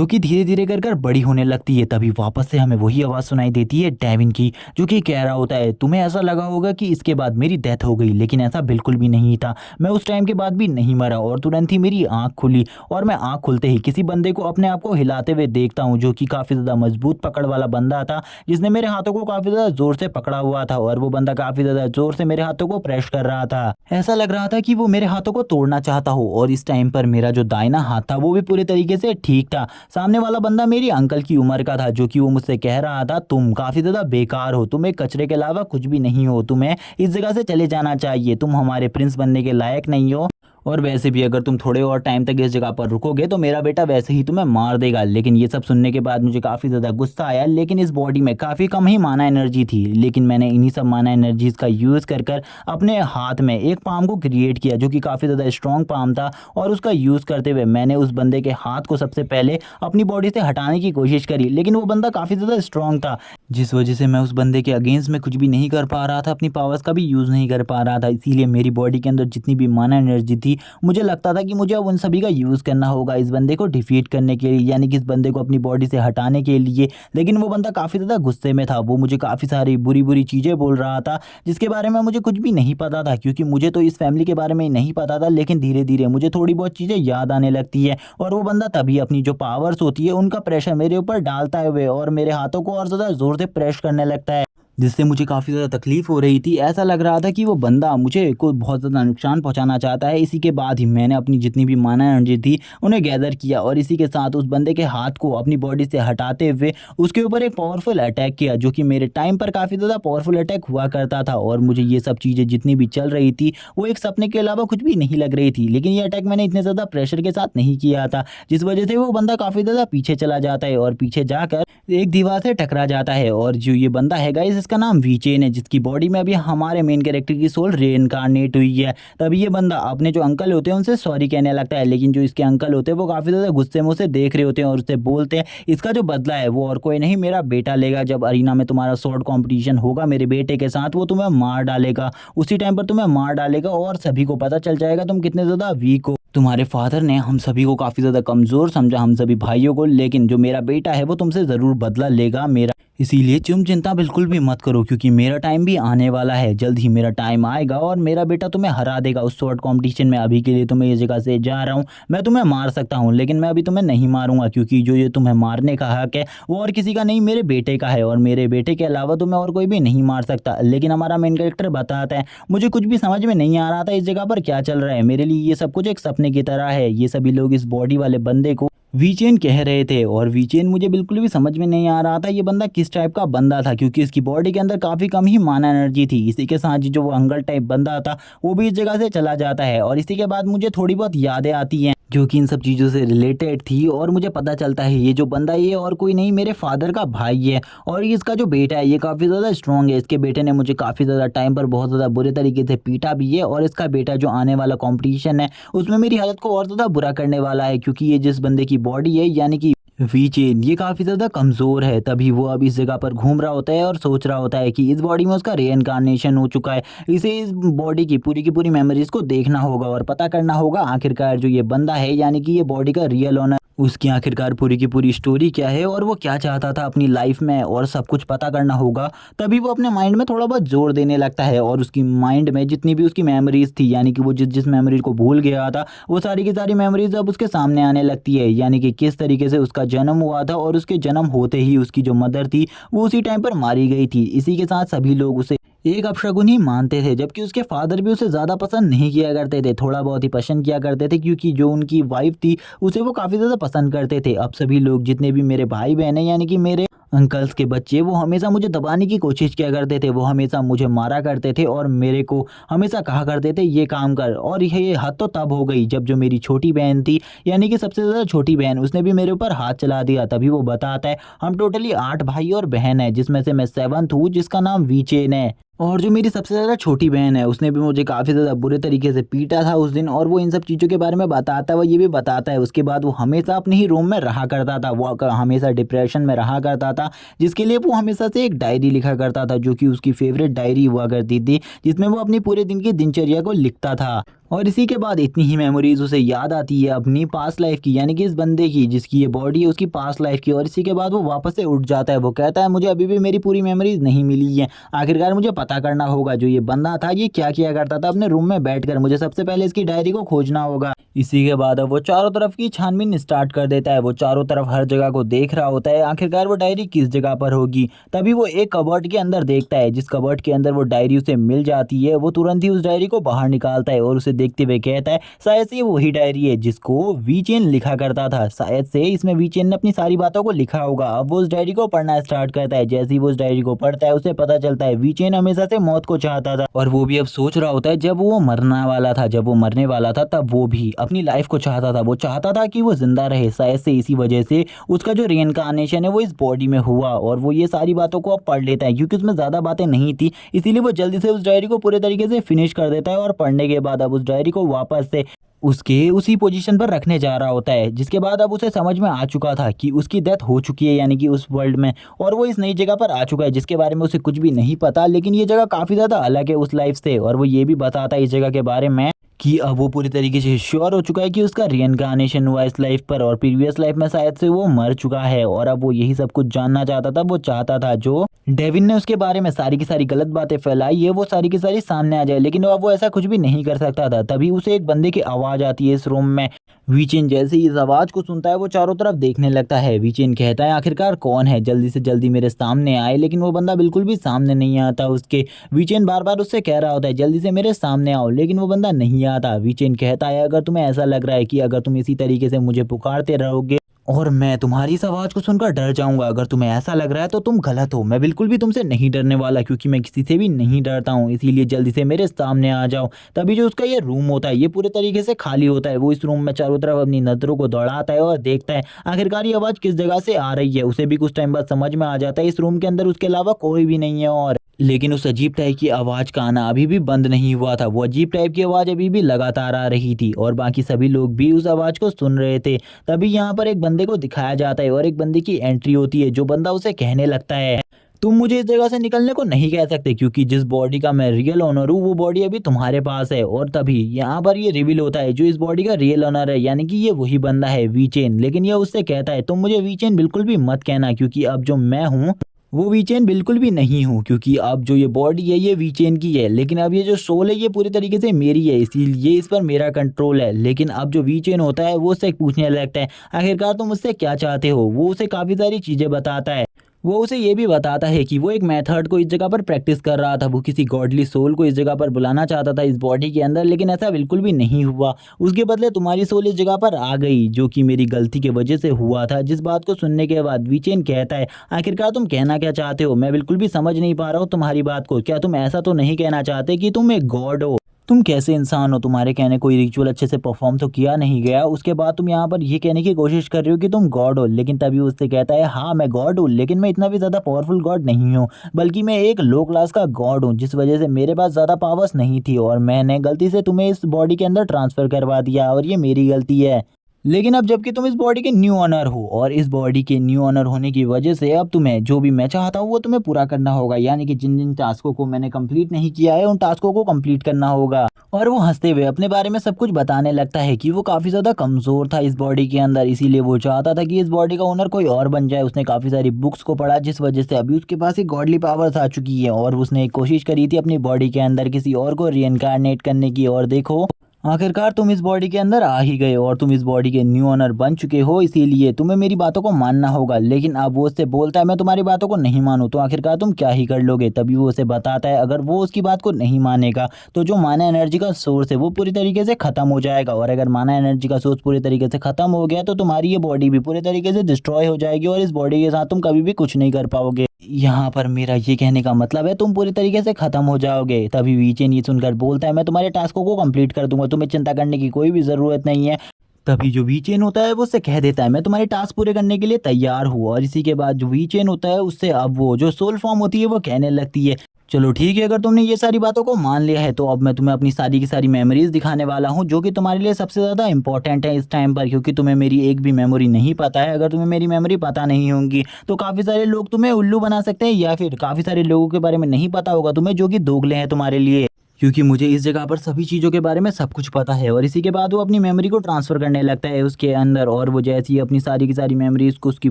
कि धीरे धीरे कर कर बड़ी होने लगती है। तभी वापस से हमें वही आवाज़ सुनाई देती है डेविन की, जो कि कह रहा होता है तुम्हें ऐसा लगा होगा कि इसके बाद मेरी डेथ हो गई, लेकिन ऐसा बिल्कुल भी नहीं था। मैं उस टाइम के बाद भी नहीं मरा और तुरंत ही मेरी आंख खुली। और मैं आंख खुलते ही किसी बंदे को अपने आप को हिलाते हुए देखता हूँ, जो कि काफ़ी ज़्यादा मजबूत पकड़ वाला बंदा था, जिसने मेरे हाथों को काफ़ी ज़्यादा ज़ोर से पकड़ा हुआ था। और वो बंदा काफ़ी ज़्यादा ज़ोर से मेरे हाथों को प्रेस कर रहा था। ऐसा लग रहा था कि वो मेरे हाथों को तोड़ना चाहता हो। और इस टाइम पर मेरा जो दाहिना हाथ था वो भी पूरे तरीके से ठीक था। सामने वाला बंदा मेरी अंकल की उम्र का था, जो कि वो मुझसे कह रहा था तुम काफ़ी ज़्यादा बेकार हो, तुम एक कचरे के अलावा कुछ भी नहीं हो, तुम्हें इस जगह से चले जाना चाहिए, तुम हमारे प्रिंस बनने के लायक नहीं हो। और वैसे भी अगर तुम थोड़े और टाइम तक इस जगह पर रुकोगे तो मेरा बेटा वैसे ही तुम्हें मार देगा। लेकिन ये सब सुनने के बाद मुझे काफ़ी ज़्यादा गुस्सा आया, लेकिन इस बॉडी में काफ़ी कम ही माना एनर्जी थी। लेकिन मैंने इन्हीं सब माना एनर्जीज़ का यूज़ कर कर अपने हाथ में एक पाम को क्रिएट किया, जो कि काफ़ी ज़्यादा स्ट्रॉन्ग पाम था। और उसका यूज़ करते हुए मैंने उस बंदे के हाथ को सबसे पहले अपनी बॉडी से हटाने की कोशिश करी, लेकिन वो बंदा काफ़ी ज़्यादा स्ट्रॉन्ग था, जिस वजह से मैं उस बंदे के अगेंस्ट में कुछ भी नहीं कर पा रहा था, अपनी पावर्स का भी यूज़ नहीं कर पा रहा था। इसीलिए मेरी बॉडी के अंदर जितनी भी माना एनर्जी थी, मुझे लगता था कि मुझे अब उन सभी का यूज़ करना होगा इस बंदे को डिफीट करने के लिए, यानी कि इस बंदे को अपनी बॉडी से हटाने के लिए। लेकिन वो बंदा काफ़ी ज़्यादा गुस्से में था, वो मुझे काफ़ी सारी बुरी बुरी चीज़ें बोल रहा था, जिसके बारे में मुझे कुछ भी नहीं पता था, क्योंकि मुझे तो इस फैमिली के बारे में नहीं पता था। लेकिन धीरे धीरे मुझे थोड़ी बहुत चीज़ें याद आने लगती है, और वो बंदा तभी अपनी जो पावर्स होती है उनका प्रेशर मेरे ऊपर डालता है हुए और मेरे हाथों को और ज़्यादा ज़ोर से प्रेस करने लगता है, जिससे मुझे काफ़ी ज़्यादा तकलीफ़ हो रही थी। ऐसा लग रहा था कि वो बंदा मुझे को बहुत ज़्यादा नुकसान पहुंचाना चाहता है। इसी के बाद ही मैंने अपनी जितनी भी माना एनर्जी थी उन्हें गैदर किया, और इसी के साथ उस बंदे के हाथ को अपनी बॉडी से हटाते हुए उसके ऊपर एक पावरफुल अटैक किया, जो कि मेरे टाइम पर काफ़ी ज़्यादा पावरफुल अटैक हुआ करता था। और मुझे ये सब चीज़ें जितनी भी चल रही थी वो एक सपने के अलावा कुछ भी नहीं लग रही थी। लेकिन ये अटैक मैंने इतने ज़्यादा प्रेशर के साथ नहीं किया था, जिस वजह से वो बंदा काफ़ी ज़्यादा पीछे चला जाता है और पीछे जाकर एक दीवार से टकरा जाता है। और जो ये बंदा है गाइस, इसका नाम वीचेन है, जिसकी बॉडी में अभी हमारे मेन कैरेक्टर की सोल रीइंकार्नेट हुई है। तभी ये बंदा अपने जो अंकल होते हैं उनसे सॉरी कहने लगता है, लेकिन जो इसके अंकल होते हैं वो काफ़ी ज़्यादा गुस्से में उसे देख रहे होते हैं और उससे बोलते हैं इसका जो बदला है वो और कोई नहीं मेरा बेटा लेगा। जब अरीना में तुम्हारा स्वॉर्ड कॉम्पिटिशन होगा मेरे बेटे के साथ, वो तुम्हें मार डालेगा, उसी टाइम पर तुम्हें मार डालेगा और सभी को पता चल जाएगा तुम कितने ज़्यादा वीक हो। तुम्हारे फादर ने हम सभी को काफ़ी ज़्यादा कमज़ोर समझा, हम सभी भाइयों को, लेकिन जो मेरा बेटा है वो तुमसे ज़रूर बदला लेगा मेरा। इसीलिए तुम चिंता बिल्कुल भी मत करो, क्योंकि मेरा टाइम भी आने वाला है, जल्द ही मेरा टाइम आएगा और मेरा बेटा तुम्हें हरा देगा उस स्वॉर्ड कॉम्पिटिशन में। अभी के लिए तुम्हें ये जगह से जा रहा हूँ, मैं तुम्हें मार सकता हूँ लेकिन मैं अभी तुम्हें नहीं मारूंगा, क्योंकि जो ये तुम्हें मारने का हक है वो और किसी का नहीं, मेरे बेटे का है, और मेरे बेटे के अलावा तुम्हें और कोई भी नहीं मार सकता। लेकिन हमारा मेन कैरेक्टर बताता है मुझे कुछ भी समझ में नहीं आ रहा था इस जगह पर क्या चल रहा है, मेरे लिए ये सब कुछ एक सपने की तरह है। ये सभी लोग इस बॉडी वाले बंदे को वीचेन कह रहे थे, और वीचेन मुझे बिल्कुल भी समझ में नहीं आ रहा था ये बंदा किस टाइप का बंदा था, क्योंकि इसकी बॉडी के अंदर काफ़ी कम ही माना एनर्जी थी। इसी के साथ ही जो वो अंगल टाइप बंदा था वो भी इस जगह से चला जाता है, और इसी के बाद मुझे थोड़ी बहुत यादें आती हैं जो कि इन सब चीज़ों से रिलेटेड थी। और मुझे पता चलता है ये जो बंदा ये और कोई नहीं मेरे फादर का भाई है। और ये इसका जो बेटा है ये काफ़ी ज़्यादा स्ट्रॉन्ग है। इसके बेटे ने मुझे काफ़ी ज़्यादा टाइम पर बहुत ज़्यादा बुरे तरीके से पीटा भी है। और इसका बेटा जो आने वाला कॉम्पिटिशन है उसमें मेरी हालत को और ज़्यादा बुरा करने वाला है, क्योंकि ये जिस बंदे की बॉडी है यानी कि वी चेन ये काफ़ी ज़्यादा कमज़ोर है। तभी वो अब इस जगह पर घूम रहा होता है और सोच रहा होता है कि इस बॉडी में उसका रीइंकार्नेशन हो चुका है। इसे इस बॉडी की पूरी मेमोरीज़ को देखना होगा और पता करना होगा आखिरकार जो ये बंदा है यानी कि ये बॉडी का रियल ओनर उसकी आखिरकार पूरी की पूरी स्टोरी क्या है और वो क्या चाहता था अपनी लाइफ में, और सब कुछ पता करना होगा। तभी वो अपने माइंड में थोड़ा बहुत जोर देने लगता है और उसकी माइंड में जितनी भी उसकी मेमोरीज थी यानी कि वो जिस जिस मेमोरी को भूल गया था वो सारी की सारी मेमोरीज अब उसके सामने आने लगती है। यानी कि किस तरीके से उसका जन्म हुआ था और उसके जन्म होते ही उसकी जो मदर थी वो उसी टाइम पर मारी गई थी। इसी के साथ सभी लोग उसे एक अपशगुन ही मानते थे, जबकि उसके फादर भी उसे ज़्यादा पसंद नहीं किया करते थे, थोड़ा बहुत ही पसंद किया करते थे, क्योंकि जो उनकी वाइफ थी उसे वो काफ़ी ज़्यादा पसंद करते थे। अब सभी लोग जितने भी मेरे भाई बहन हैं यानी कि मेरे अंकल्स के बच्चे वो हमेशा मुझे दबाने की कोशिश किया करते थे। वो हमेशा मुझे मारा करते थे और मेरे को हमेशा कहा करते थे ये काम कर। और ये हद तो तब हो गई जब जो मेरी छोटी बहन थी यानी कि सबसे ज़्यादा छोटी बहन उसने भी मेरे ऊपर हाथ चला दिया। तभी वो बताता है हम टोटली 8 भाई और बहन है जिसमें से मैं 7th हूँ जिसका नाम वीचेन है। और जो मेरी सबसे ज़्यादा छोटी बहन है उसने भी मुझे काफ़ी ज़्यादा बुरे तरीके से पीटा था उस दिन। और वो इन सब चीज़ों के बारे में बताता है, वो ये भी बताता है उसके बाद वो हमेशा अपने ही रूम में रहा करता था। वो हमेशा डिप्रेशन में रहा करता था, जिसके लिए वो हमेशा से एक डायरी लिखा करता था जो कि उसकी फेवरेट डायरी हुआ करती थी, जिसमें वो अपनी पूरे दिन की दिनचर्या को लिखता था। और इसी के बाद इतनी ही मेमोरीज उसे याद आती है अपनी पास्ट लाइफ की यानी कि इस बंदे की जिसकी ये बॉडी है उसकी पास्ट लाइफ की। और इसी के बाद वो वापस से उठ जाता है। वो कहता है मुझे अभी भी मेरी पूरी मेमोरीज नहीं मिली है, आखिरकार मुझे पता करना होगा जो ये बंदा था ये क्या किया करता था अपने रूम में बैठकर। मुझे सबसे पहले इसकी डायरी को खोजना होगा। इसी के बाद अब वो चारों तरफ की छानबीन स्टार्ट कर देता है। वो चारों तरफ हर जगह को देख रहा होता है आखिरकार वो डायरी किस जगह पर होगी। तभी वो एक कबर्ड के अंदर देखता है, जिस कबर्ड के अंदर वो डायरी उसे मिल जाती है। वो तुरंत ही उस डायरी को बाहर निकालता है और उसे देखते हुए कहता है शायद से ये वही डायरी है जिसको वीचेन लिखा करता था। शायद से इसमें वीचेन ने अपनी सारी बातों को लिखा होगा। अब वो उस डायरी को पढ़ना स्टार्ट करता है। जैसे ही वो उस डायरी को पढ़ता है उसे पता चलता है वीचेन हमेशा से मौत को चाहता था। और वो भी अब सोच रहा होता है जब वो मरने वाला था तब वो भी अपनी लाइफ को चाहता था। वो चाहता था कि वो जिंदा रहे। शायद से इसी वजह से उसका जो रीइंकार्नेशन है वो इस बॉडी में हुआ। और वो ये सारी बातों को अब पढ़ लेता है क्योंकि उसमें ज़्यादा बातें नहीं थी, इसीलिए वो जल्दी से उस डायरी को पूरे तरीके से फिनिश कर देता है। और पढ़ने के बाद अब उस डायरी को वापस से उसके उसी पोजीशन पर रखने जा रहा होता है। जिसके बाद अब उसे समझ में आ चुका था कि उसकी डेथ हो चुकी है यानी कि उस वर्ल्ड में, और वो इस नई जगह पर आ चुका है जिसके बारे में उसे कुछ भी नहीं पता। लेकिन ये जगह काफ़ी ज़्यादा अलग है उस लाइफ से। और वो ये भी बताता है इस जगह के बारे में कि अब वो पूरी तरीके से श्योर हो चुका है कि उसका रीइंकार्नेशन हुआ इस लाइफ पर, और प्रीवियस लाइफ में शायद से वो मर चुका है। और अब वो यही सब कुछ जानना चाहता था। वो चाहता था जो डेविन ने उसके बारे में सारी की सारी गलत बातें फैलाई है वो सारी की सारी सामने आ जाए, लेकिन अब वो ऐसा कुछ भी नहीं कर सकता था। तभी उसे एक बंदे की आवाज़ आती है इस रूम में। वीचेन जैसे ही इस आवाज़ को सुनता है वो चारों तरफ देखने लगता है। वीचेन कहता है आखिरकार कौन है, जल्दी से जल्दी मेरे सामने आए। लेकिन वो बंदा बिल्कुल भी सामने नहीं आता उसके। वीचेन बार बार उससे कह रहा होता है जल्दी से मेरे सामने आओ, लेकिन वो बंदा नहीं आता। वीचेन कहता है अगर तुम्हें ऐसा लग रहा है कि अगर तुम इसी तरीके से मुझे पुकारते रहोगे और मैं तुम्हारी इस आवाज़ को सुनकर डर जाऊंगा, अगर तुम्हें ऐसा लग रहा है तो तुम गलत हो। मैं बिल्कुल भी तुमसे नहीं डरने वाला क्योंकि मैं किसी से भी नहीं डरता हूँ, इसीलिए जल्दी से मेरे सामने आ जाओ। तभी जो उसका ये रूम होता है ये पूरे तरीके से खाली होता है। वो इस रूम में चारों तरफ अपनी नज़रों को दौड़ाता है और देखता है आखिरकार ये आवाज़ किस जगह से आ रही है। उसे भी कुछ टाइम बाद समझ में आ जाता है इस रूम के अंदर उसके अलावा कोई भी नहीं है। और लेकिन उस अजीब टाइप की आवाज़ का आना अभी भी बंद नहीं हुआ था। वो अजीब टाइप की आवाज़ अभी भी लगातार आ रही थी और बाकी सभी लोग भी उस आवाज़ को सुन रहे थे। तभी यहाँ पर एक बंदे को दिखाया जाता है और एक बंदे की एंट्री होती है। जो बंदा उसे कहने लगता है तुम मुझे इस जगह से निकलने को नहीं कह सकते क्योंकि जिस बॉडी का मैं रियल ओनर हूँ वो बॉडी अभी तुम्हारे पास है। और तभी यहाँ पर ये रिवील होता है जो इस बॉडी का रियल ओनर है यानी कि ये वही बंदा है वीचेन। लेकिन ये उससे कहता है तुम मुझे वीचेन बिल्कुल भी मत कहना क्योंकि अब जो मैं हूँ वो वीचेन बिल्कुल भी नहीं हूँ, क्योंकि अब जो ये बॉडी है ये वीचेन की है, लेकिन अब ये जो सोल है ये पूरी तरीके से मेरी है, इसीलिए इस पर मेरा कंट्रोल है। लेकिन अब जो वीचेन होता है वो उससे पूछने लगता है आखिरकार तुम मुझसे क्या चाहते हो। वो उसे काफ़ी सारी चीज़ें बताता है। वो उसे ये भी बताता है कि वो एक मेथड को इस जगह पर प्रैक्टिस कर रहा था। वो किसी गॉडली सोल को इस जगह पर बुलाना चाहता था इस बॉडी के अंदर, लेकिन ऐसा बिल्कुल भी नहीं हुआ। उसके बदले तुम्हारी सोल इस जगह पर आ गई जो कि मेरी गलती की वजह से हुआ था। जिस बात को सुनने के बाद वीचेन कहता है आखिरकार तुम कहना क्या चाहते हो, मैं बिल्कुल भी समझ नहीं पा रहा हूँ तुम्हारी बात को। क्या तुम ऐसा तो नहीं कहना चाहते कि तुम एक गॉड हो। तुम कैसे इंसान हो, तुम्हारे कहने कोई रिचुअल अच्छे से परफॉर्म तो किया नहीं गया, उसके बाद तुम यहाँ पर ये कहने की कोशिश कर रहे हो कि तुम गॉड हो। लेकिन तभी उससे कहता है हाँ मैं गॉड हूँ, लेकिन मैं इतना भी ज़्यादा पावरफुल गॉड नहीं हूँ, बल्कि मैं एक लो क्लास का गॉड हूँ, जिस वजह से मेरे पास ज़्यादा पावर्स नहीं थी और मैंने गलती से तुम्हें इस बॉडी के अंदर ट्रांसफ़र करवा दिया और ये मेरी गलती है। लेकिन अब जबकि तुम इस बॉडी के न्यू ओनर हो और इस बॉडी के न्यू ओनर होने की वजह से अब तुम्हें जो भी मैं चाहता हूँ वो तुम्हें पूरा करना होगा, यानी कि जिन जिन टास्कों को मैंने कंप्लीट नहीं किया है उन टास्कों को कंप्लीट करना होगा। और वो हंसते हुए अपने बारे में सब कुछ बताने लगता है कि वो काफ़ी ज़्यादा कमज़ोर था इस बॉडी के अंदर, इसीलिए वो चाहता था कि इस बॉडी का ओनर कोई और बन जाए। उसने काफ़ी सारी बुक्स को पढ़ा जिस वजह से अभी उसके पास एक गॉडली पावर्स आ चुकी है और उसने एक कोशिश करी थी अपनी बॉडी के अंदर किसी और को रीइंकार्नेट करने की, और देखो आखिरकार तुम इस बॉडी के अंदर आ ही गए और तुम इस बॉडी के न्यू ओनर बन चुके हो, इसीलिए तुम्हें मेरी बातों को मानना होगा। लेकिन अब वो उससे बोलता है मैं तुम्हारी बातों को नहीं मानूं तो आखिरकार तुम क्या ही कर लोगे। तभी वो उसे बताता है अगर वो उसकी बात को नहीं मानेगा तो जो माना एनर्जी का सोर्स है वो पूरी तरीके से खत्म हो जाएगा, और अगर माना एनर्जी का सोर्स पूरी तरीके से खत्म हो गया तो तुम्हारी ये बॉडी भी पूरी तरीके से डिस्ट्रॉय हो जाएगी और इस बॉडी के साथ तुम कभी भी कुछ नहीं कर पाओगे। यहाँ पर मेरा ये कहने का मतलब है तुम पूरी तरीके से खत्म हो जाओगे। तभी वीचेन ये सुनकर बोलता है मैं तुम्हारे टास्कों को कंप्लीट कर दूंगा, तुम्हें चिंता करने की कोई भी ज़रूरत नहीं है। तभी जो वीचेन होता है वो उससे कह देता है मैं तुम्हारे टास्क पूरे करने के लिए तैयार हूँ, और इसी के बाद जो वीचेन होता है उससे अब वो जो सोल फॉर्म होती है वो कहने लगती है चलो ठीक है, अगर तुमने ये सारी बातों को मान लिया है तो अब मैं तुम्हें अपनी सारी की सारी मेमोरीज दिखाने वाला हूँ जो कि तुम्हारे लिए सबसे ज़्यादा इंपॉर्टेंट है इस टाइम पर, क्योंकि तुम्हें मेरी एक भी मेमोरी नहीं पता है। अगर तुम्हें मेरी मेमोरी पता नहीं होंगी तो काफ़ी सारे लोग तुम्हें उल्लू बना सकते हैं, या फिर काफ़ी सारे लोगों के बारे में नहीं पता होगा तुम्हें जो कि दोगले हैं तुम्हारे लिए, क्योंकि मुझे इस जगह पर सभी चीज़ों के बारे में सब कुछ पता है। और इसी के बाद वो अपनी मेमोरी को ट्रांसफ़र करने लगता है उसके अंदर, और वो जैसे ही अपनी सारी की सारी मेमोरीज़ को उसकी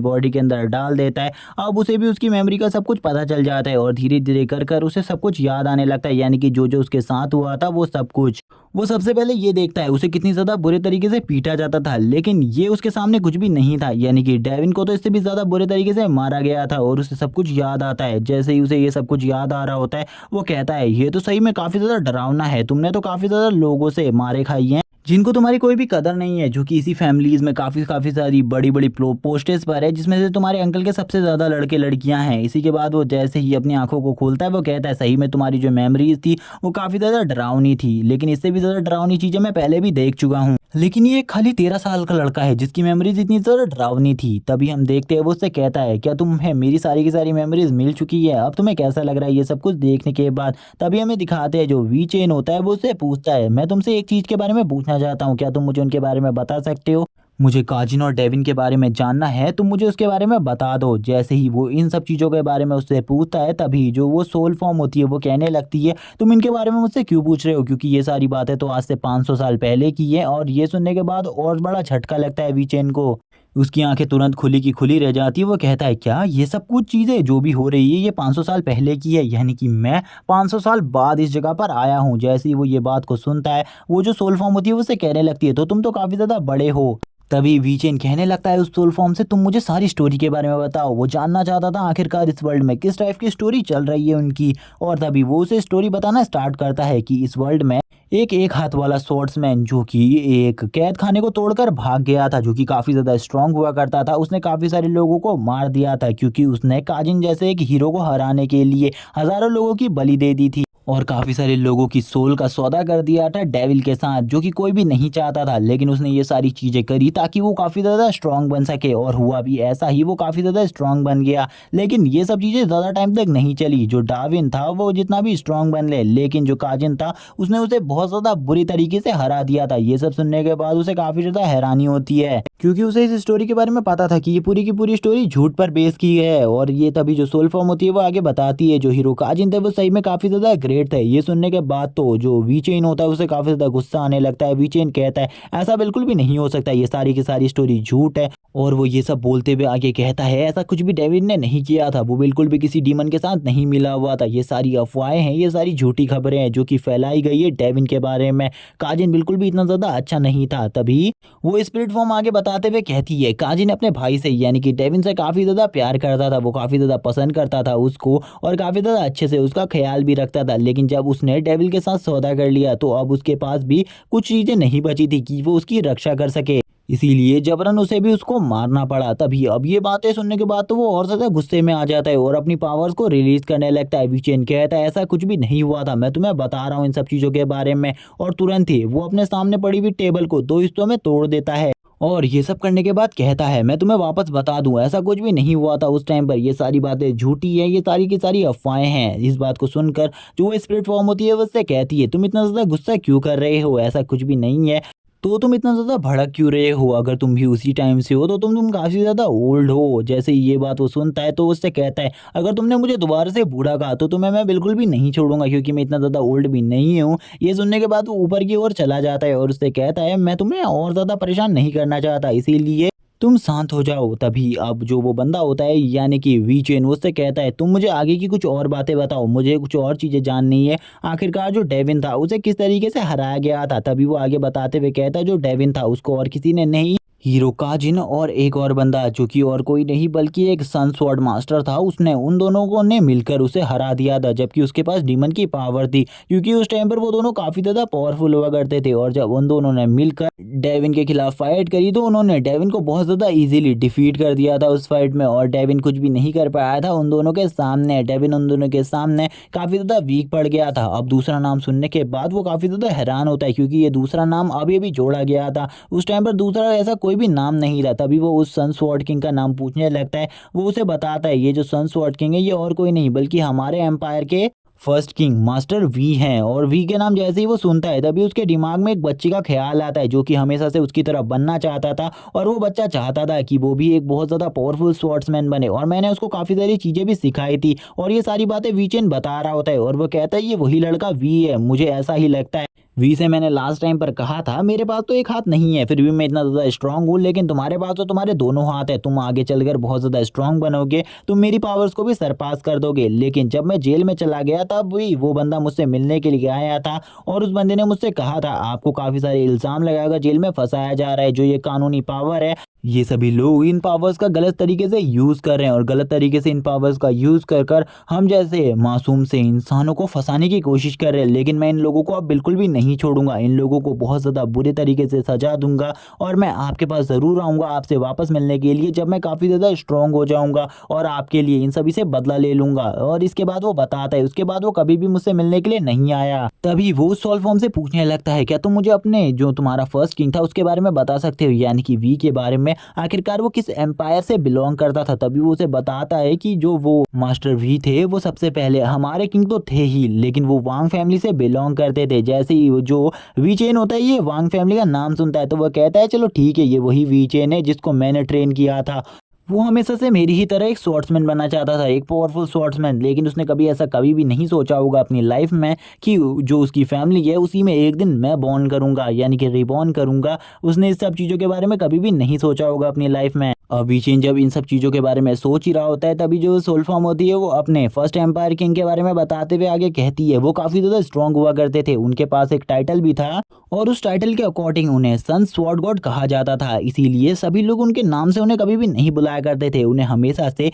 बॉडी के अंदर डाल देता है अब उसे भी उसकी मेमोरी का सब कुछ पता चल जाता है और धीरे धीरे कर कर उसे सब कुछ याद आने लगता है, यानी कि जो जो उसके साथ हुआ था वो सब कुछ। वो सबसे पहले ये देखता है उसे कितनी ज़्यादा बुरे तरीके से पीटा जाता था, लेकिन ये उसके सामने कुछ भी नहीं था, यानी कि डेविन को तो इससे भी ज़्यादा बुरे तरीके से मारा गया था और उसे सब कुछ याद आता है। जैसे ही उसे ये सब कुछ याद आ रहा होता है वो कहता है ये तो सही में काफ़ी ज़्यादा डरावना है, तुमने तो काफ़ी ज़्यादा लोगों से मारे खाई हैं जिनको तुम्हारी कोई भी कदर नहीं है, जो कि इसी फैमिलीज़ में काफ़ी काफ़ी सारी बड़ी बड़ी पोस्टेज पर है, जिसमें से तुम्हारे अंकल के सबसे ज़्यादा लड़के लड़कियां हैं। इसी के बाद वो जैसे ही अपनी आंखों को खोलता है वो कहता है सही में तुम्हारी जो मेमोरीज थी वो काफ़ी ज़्यादा डरावनी थी, लेकिन इससे भी ज़्यादा डरावनी चीज़ें मैं पहले भी देख चुका हूँ, लेकिन ये खाली 13 साल का लड़का है जिसकी मेमोरीज इतनी ज़्यादा डरावनी थी। तभी हम देखते हैं वो उससे कहता है क्या तुम्हें मेरी सारी की सारी मेमोरीज मिल चुकी है, अब तुम्हें कैसा लग रहा है ये सब कुछ देखने के बाद। तभी हमें दिखाते हैं जो वी चेन होता है वो उससे पूछता है मैं तुमसे एक चीज़ के बारे में पूछना चाहता हूँ, क्या तुम मुझे उनके बारे में बता सकते हो। मुझे काजिन और डेविन के बारे में जानना है, तुम मुझे उसके बारे में बता दो। जैसे ही वो इन सब चीज़ों के बारे में उससे पूछता है तभी जो वो सोल फॉर्म होती है वो कहने लगती है तुम इनके बारे में मुझसे क्यों पूछ रहे हो, क्योंकि ये सारी बातें तो आज से 500 साल पहले की है। और ये सुनने के बाद और बड़ा झटका लगता है वीचेन को, उसकी आंखें तुरंत खुली की खुली रह जाती है। वो कहता है क्या ये सब कुछ चीज़ें जो भी हो रही है ये 500 साल पहले की है, यानी कि मैं 500 साल बाद इस जगह पर आया हूँ। जैसे ही वो ये बात को सुनता है वो जो सोल फॉर्म होती है वो उससे कहने लगती है तो तुम तो काफ़ी ज़्यादा बड़े हो। तभी वीचेन कहने लगता है उस सोल फॉर्म से तुम मुझे सारी स्टोरी के बारे में बताओ। वो जानना चाहता था आखिरकार इस वर्ल्ड में किस टाइप की स्टोरी चल रही है उनकी, और तभी वो उसे स्टोरी बताना स्टार्ट करता है कि इस वर्ल्ड में एक हाथ वाला स्वॉर्ड्समैन जो कि एक कैद खाने को तोड़कर भाग गया था, जो कि काफ़ी ज़्यादा स्ट्रांग हुआ करता था, उसने काफ़ी सारे लोगों को मार दिया था क्योंकि उसने काजिन जैसे एक हीरो को हराने के लिए हज़ारों लोगों की बलि दे दी थी और काफ़ी सारे लोगों की सोल का सौदा कर दिया था डेविल के साथ, जो कि कोई भी नहीं चाहता था। लेकिन उसने ये सारी चीज़ें करी ताकि वो काफ़ी ज़्यादा स्ट्रांग बन सके, और हुआ भी ऐसा ही, वो काफ़ी ज़्यादा स्ट्रांग बन गया। लेकिन ये सब चीज़ें ज़्यादा टाइम तक नहीं चली। जो डार्विन था वो जितना भी स्ट्रांग बन ले, लेकिन जो काजिन था उसने उसे बहुत ज़्यादा बुरी तरीके से हरा दिया था। ये सब सुनने के बाद उसे काफ़ी ज़्यादा हैरानी होती है क्योंकि उसे इस स्टोरी के बारे में पता था कि ये पूरी की पूरी स्टोरी झूठ पर बेस की है। और ये तभी जो सोल फॉर्म होती है वो आगे बताती है जो हीरो काजिन थे वो सही में काफ़ी ज़्यादा ग्रेट थे। ये सुनने के बाद तो जो वीचेन होता है उसे काफ़ी ज़्यादा गुस्सा आने लगता है। वीचेन कहता है ऐसा बिल्कुल भी नहीं हो सकता, ये सारी की सारी स्टोरी झूठ है। और वो ये सब बोलते हुए आगे कहता है ऐसा कुछ भी डेविड ने नहीं किया था, वो बिल्कुल भी किसी डीमन के साथ नहीं मिला हुआ था, ये सारी अफवाहें हैं, ये सारी झूठी खबरें हैं जो कि फैलाई गई है डेविन के बारे में। काजिन बिल्कुल भी इतना ज़्यादा अच्छा नहीं था। तभी वो स्पिरिट फॉर्म आगे बताते हुए कहती है काजिन अपने भाई से यानी कि डेविन से काफ़ी ज़्यादा प्यार करता था, वो काफ़ी ज़्यादा पसंद करता था उसको और काफ़ी ज़्यादा अच्छे से उसका ख्याल भी रखता था। लेकिन जब उसने डेविल के साथ सौदा कर लिया तो अब उसके पास भी कुछ चीज़ें नहीं बची थी कि वो उसकी रक्षा कर सके। इसीलिए जबरन उसे भी उसको मारना पड़ा। तभी अब ये बातें सुनने के बाद तो वो और ज़्यादा गुस्से में आ जाता है और अपनी पावर्स को रिलीज़ करने लगता है। वीचेन कहता है ऐसा कुछ भी नहीं हुआ था, मैं तुम्हें बता रहा हूँ इन सब चीज़ों के बारे में। और तुरंत ही वो अपने सामने पड़ी हुई टेबल को 2 हिस्सों में तोड़ देता है और ये सब करने के बाद कहता है मैं तुम्हें वापस बता दूं ऐसा कुछ भी नहीं हुआ था उस टाइम पर, ये सारी बातें झूठी हैं, ये सारी की सारी अफवाहें हैं। इस बात को सुनकर जो वो स्पिरिट फॉर्म होती है वो उससे कहती है तुम इतना ज़्यादा गुस्सा क्यों कर रहे हो, ऐसा कुछ भी नहीं है। तो तुम इतना ज़्यादा भड़क क्यों रहे हो, अगर तुम भी उसी टाइम से हो तो तुम काफ़ी ज़्यादा ओल्ड हो। जैसे ही ये बात वो सुनता है तो वो उससे कहता है अगर तुमने मुझे दोबारा से बूढ़ा कहा तो तुम्हें मैं बिल्कुल भी नहीं छोड़ूंगा क्योंकि मैं इतना ज़्यादा ओल्ड भी नहीं हूँ। ये सुनने के बाद वो ऊपर की ओर चला जाता है और उससे कहता है मैं तुम्हें और ज़्यादा परेशान नहीं करना चाहता, इसीलिए तुम शांत हो जाओ। तभी अब जो वो बंदा होता है यानी कि वीचेन वो उससे कहता है तुम मुझे आगे की कुछ और बातें बताओ, मुझे कुछ और चीज़ें जाननी है। आखिरकार जो डेविन था उसे किस तरीके से हराया गया था। तभी वो आगे बताते हुए कहता है जो डेविन था उसको और किसी ने नहीं, हीरो काजिन और एक और बंदा जो कि और कोई नहीं बल्कि एक सन स्वॉर्ड मास्टर था, उसने उन दोनों को ने मिलकर उसे हरा दिया था जबकि उसके पास डीमन की पावर थी क्योंकि उस टाइम पर वो दोनों काफ़ी ज़्यादा पावरफुल हुआ करते थे। और जब उन दोनों ने मिलकर डेविन के खिलाफ फाइट करी तो उन्होंने डेविन को बहुत ज़्यादा इजीली डिफीट कर दिया था उस फाइट में और डेविन कुछ भी नहीं कर पाया था उन दोनों के सामने। डेविन उन दोनों के सामने काफ़ी ज़्यादा वीक पड़ गया था। अब दूसरा नाम सुनने के बाद वो काफ़ी ज़्यादा हैरान होता है क्योंकि ये दूसरा नाम अभी अभी जोड़ा गया था, उस टाइम पर दूसरा ऐसा कोई भी नाम नहीं रहा। तभी वो उस सन स्वॉर्ड किंग का नाम पूछने लगता है। वो उसे बताता है ये जो सन स्वॉर्ड किंग है ये और कोई नहीं बल्कि हमारे एम्पायर के फर्स्ट किंग मास्टर वी हैं। और वी के नाम जैसे ही वो सुनता है तभी उसके दिमाग में एक बच्चे का ख्याल आता है जो कि हमेशा से उसकी तरह बनना चाहता था और वो बच्चा चाहता था कि वो भी एक बहुत ज़्यादा पावरफुल स्वॉर्ड्समैन बने और मैंने उसको काफ़ी सारी चीज़ें भी सिखाई थी। और ये सारी बातें वीचेन बता रहा होता है और वो कहता है ये वही लड़का वी है, मुझे ऐसा ही लगता है। वी से मैंने लास्ट टाइम पर कहा था मेरे पास तो एक हाथ नहीं है फिर भी मैं इतना ज़्यादा स्ट्रांग हूँ, लेकिन तुम्हारे पास तो तुम्हारे दोनों हाथ है, तुम आगे चलकर बहुत ज़्यादा स्ट्रांग बनोगे, तुम मेरी पावर्स को भी सरपास कर दोगे। लेकिन जब मैं जेल में चला गया तब भी वो बंदा मुझसे मिलने के लिए आया था और उस बंदे ने मुझसे कहा था आपको काफ़ी सारे इल्ज़ाम लगाकर जेल में फंसाया जा रहा है, जो ये कानूनी पावर है ये सभी लोग इन पावर्स का गलत तरीके से यूज़ कर रहे हैं और गलत तरीके से इन पावर्स का यूज़ कर कर हम जैसे मासूम से इंसानों को फंसाने की कोशिश कर रहे हैं। लेकिन मैं इन लोगों को अब बिल्कुल भी नहीं छोड़ूंगा, इन लोगों को बहुत ज़्यादा बुरे तरीके से सजा दूंगा और मैं आपके पास ज़रूर आऊँगा आपसे वापस मिलने के लिए जब मैं काफ़ी ज़्यादा स्ट्रॉन्ग हो जाऊँगा और आपके लिए इन सभी से बदला ले लूँगा। और इसके बाद वो बताता है उसके बाद वो कभी भी मुझसे मिलने के लिए नहीं आया। तभी वो सॉल्व फॉर्म से पूछने लगता है क्या तुम मुझे अपने जो तुम्हारा फर्स्ट किंग था उसके बारे में बता सकते हो, यानी कि वी के बारे में, आखिरकार वो किस एम्पायर से बिलोंग करता था। तभी वो उसे बताता है कि जो वो मास्टर वी थे वो सबसे पहले हमारे किंग तो थे ही लेकिन वो वांग फैमिली से बिलोंग करते थे। जैसे ही जो वी चेन होता है ये वांग फैमिली का नाम सुनता है तो वह कहता है चलो ठीक है ये वही वी चेन है जिसको मैंने ट्रेन किया था। वो हमेशा से मेरी ही तरह एक स्वॉर्ड्समैन बनना चाहता था, एक पावरफुल स्वॉर्ड्समैन, लेकिन उसने कभी ऐसा कभी भी नहीं सोचा होगा अपनी लाइफ में कि जो उसकी फैमिली है उसी में एक दिन मैं बॉर्न करूंगा यानी कि रिबॉर्न करूंगा। उसने इस सब चीज़ों के बारे में कभी भी नहीं सोचा होगा अपनी लाइफ में। अब वीचेन जब इन सब चीज़ों के बारे में सोच ही रहा होता है तभी जो सोल फॉर्म होती है वो अपने फर्स्ट एम्पायर किंग के बारे में बताते हुए आगे कहती है वो काफ़ी ज़्यादा स्ट्रांग हुआ करते थे, उनके पास एक टाइटल भी था और उस टाइटल के अकॉर्डिंग उन्हें सन स्वॉर्ड गॉड कहा जाता था, इसीलिए सभी लोग उनके नाम से उन्हें कभी भी नहीं बुलाया करते थे, उन्हें हमेशा से